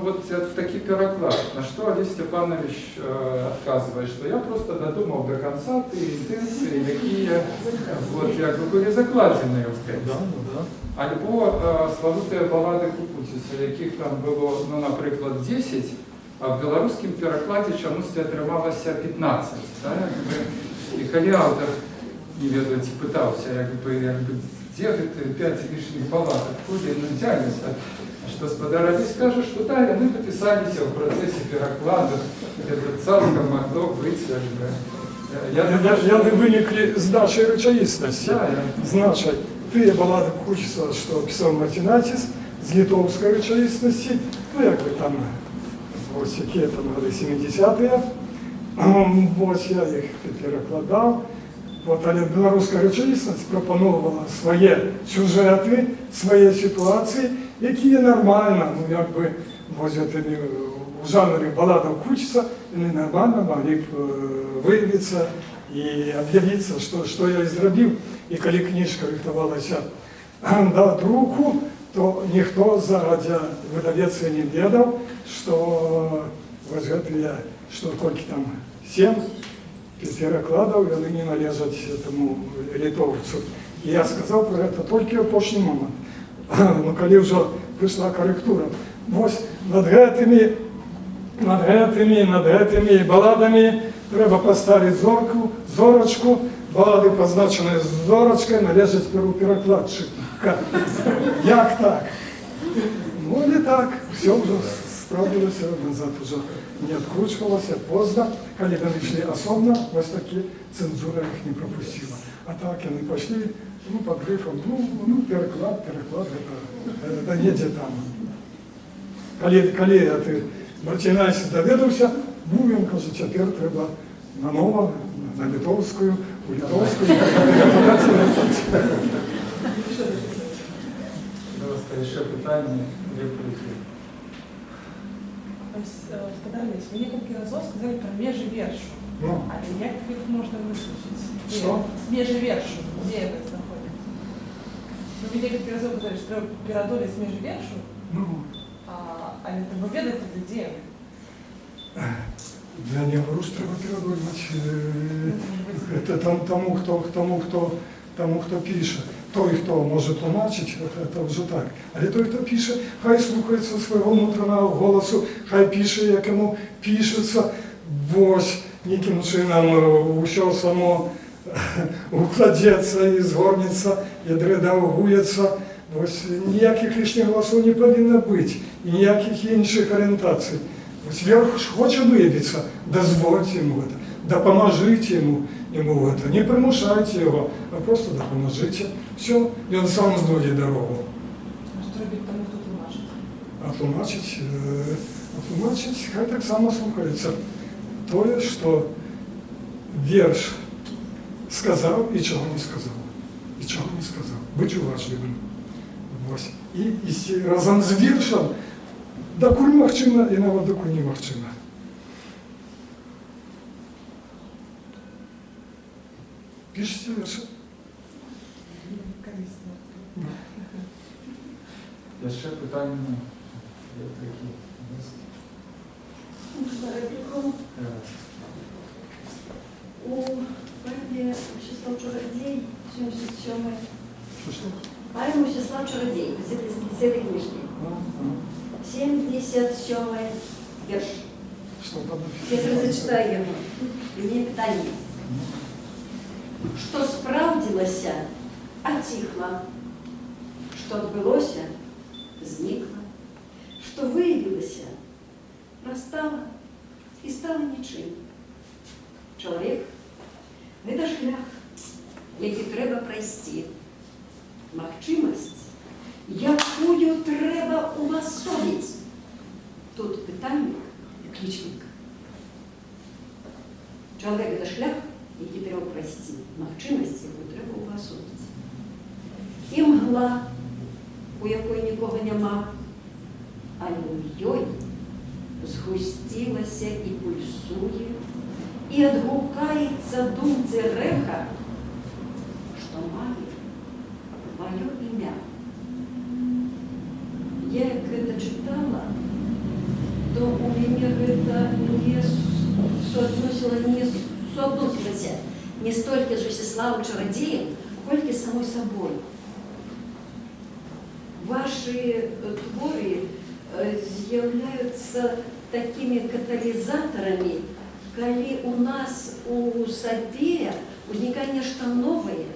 вот такий переклад, на що Олег Степанович відказує, що я просто додумав до кінця ті інтенції, які були закладені в текст. Альбо славутые балади Кукутіса, яких там було, наприклад, 10, а в білоруському перекладі чомусь отрималося 15. Да? І коли автор, не ведаете, питався, де ти 5 лишніх балад, откуда они взялись, что Сподарович скажет, что да, и мы подписались в процессе перекладу, это цалком могло быть, Яны виникли з нашої речаїсності, з нашої. Тыя балады Кукуціса, што пісаў Мартинатис, з літоўскай рэчаіснасці, якби там, вось якія там гады 70-е, вось я іх перакладаў. Але беларуская рэчаіснасць прапаноўвала свае сюжэты, свае сітуацыі, якія нармальна, вось гэтымі у жанры баладаў Кукуціса, яны нармальна маглі б выявіцца і аб'явіцца, што я і зрабіў. І калі кніжка рыхтавалася да друку, то ніхто загадзя выдавец не ведаў, што вось гэтыя, што толькі там 7 перакладаў, яны не належаць этому літоўцу. І я сказаў пра гэта толькі ў апошні момант. Калі ўжо прыйшла карэктура. Вось над гэтымі баладамі трэба паставіць зорачку, балады, пазначаныя зорачкай, належаць перакладчыка. Як так? Не так. Все ўжо справілася, назад уже не адкручвалася, позна. Калі яны ішлі асобна, вось такі цэнзура іх не пропусціла. А так яны пайшлі пад грыфам, пераклад, гэта недзе там. Калі ты Мартинатис даведаўся, ён кажа, цяпер трэба нанова, на літоўскую, у літоўскую. Ще питання, реплики. Сподарович, вы некалькі разоў сказали про межвершу. Але як іх можна вызначыць? Што? Межвершу, где это знаходится? Вы некалькі разоў сказали, што трэба перадолець межвершу, але трэба ведаць, дзе. Я не говорю, что треба перадольваць. Это тому, хто пише. Той, хто може тлумачити, це вже так. Але той, хто пише, хай слухається свого внутрішнього голосу, хай пише, як йому пишеться. Ось, яким чином все само укладеться і згорнеться, і редагується. Ось, ніяких лишніх голосів не повинно бути, і ніяких інших орієнтацій. Ось верх хоче виявитися, дозвольте йому це, допоможіть йому это. Не примушайте його, а просто допоможите. Все, і він сам знайде дорогу. А що робити тому, хто тлумачить? Тлумачить, хай так само слухається. То, що вірш сказав і чого не сказав. І чого не сказав. Будь уважливим. Ось. І разом з віршем докуль магчима і навіть докуль не магчима. Пишите вірші. Корисно. Ще питання, реплики. Репліку. У поэмі «Мщислав Чародій», 77-й. Що? Поэма «Мщислав Чародій», з этой книжки. 77-й вірш. Що там? Я зачитаю його. І мені питання. Що справдилося, отихло. Що відбулося, зникло. Що виявилося, настало і стало нічим. Чоловік – це шлях, який треба пройти. Махчимость, якою треба увособити. Тут питальник і ключник. Чоловік – це шлях, який треба пройти. Махчимость, яку треба увособити. І мгла, у якої нікого нема, але в йой згустілася і пульсує, і відгукається думці реха что магия – мое имя. Я как это читала, то у меня это не соотносило, не соотносилося не столько з Всеславом Чародієм, сколько з самой собой. Ваши твори з'являються такими катализаторами, коли у нас у сабе возникает нечто новое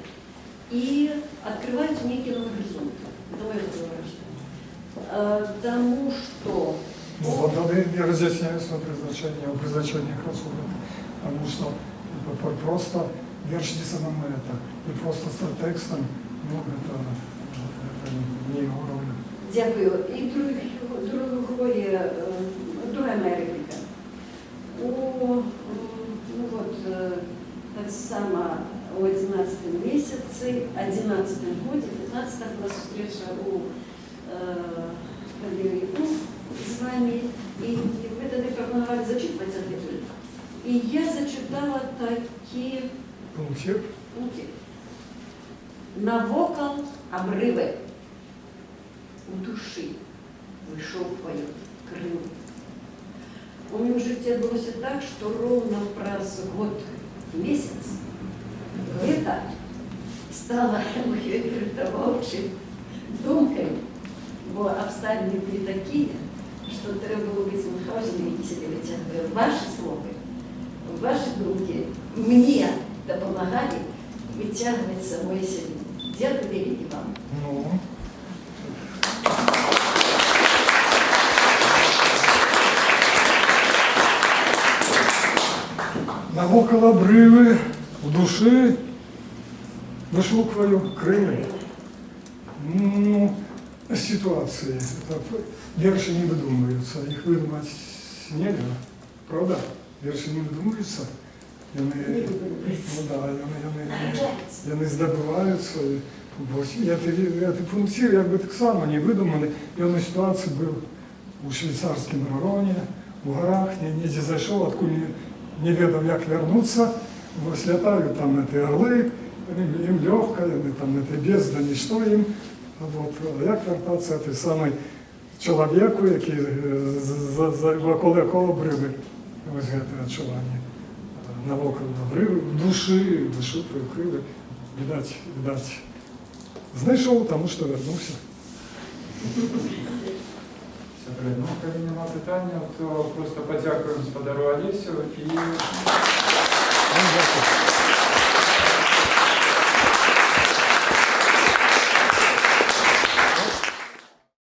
и открываются некие новые горизонты. Это мое выражение. Тому что... Вот я разъясняю свое предназначение, о призначениях Расула. Потому что просто вершите самому это. И просто с текстом, ну, это не его роль. Дякую. І друга моя репліка. Ну вот, так само у 11 месяце, 11 году, 15 была встреча у Кандилику с вами, и вы тогда пропоновали зачитывать ответы. И я зачитала такие Пунктир. пункти. Навокал обрывы у души вышелкивают крыло. У меня в житті відбулося так, що ровно праз год месяц это стало моей притовавшей думкой, бо обставины были такие, что треба было быть в Мюнхгаузене и себе вытягивая ваши слова, ваши думки мне допомагали вытягивать самой себе. Дякую велике вам. Ну. Навокал обрывы у души вышелкиваю крылья. Ну, ситуации. Это верши не выдумываются. Их выдумать нельзя. Правда? Верши не выдумываются. Ну да, яны здобываються. Этот пунктир якби так само не видуманий. І он ситуації був у швейцарському Рароні, у горах, недзе зайшов, откуда не ведав, як вернуться. Ось літають там ці орли, їм легко, там ці бездані, що їм. Вот. Як вертатися той самий чоловіку, який около якого обриви. Ось це відчування. Навокал обриви, в душі, вишукує крили. Видать. Знайшов, тому що вернувся. Добре, ну, коли нема питання, то просто подякуємо господару Олесю і... Дякую.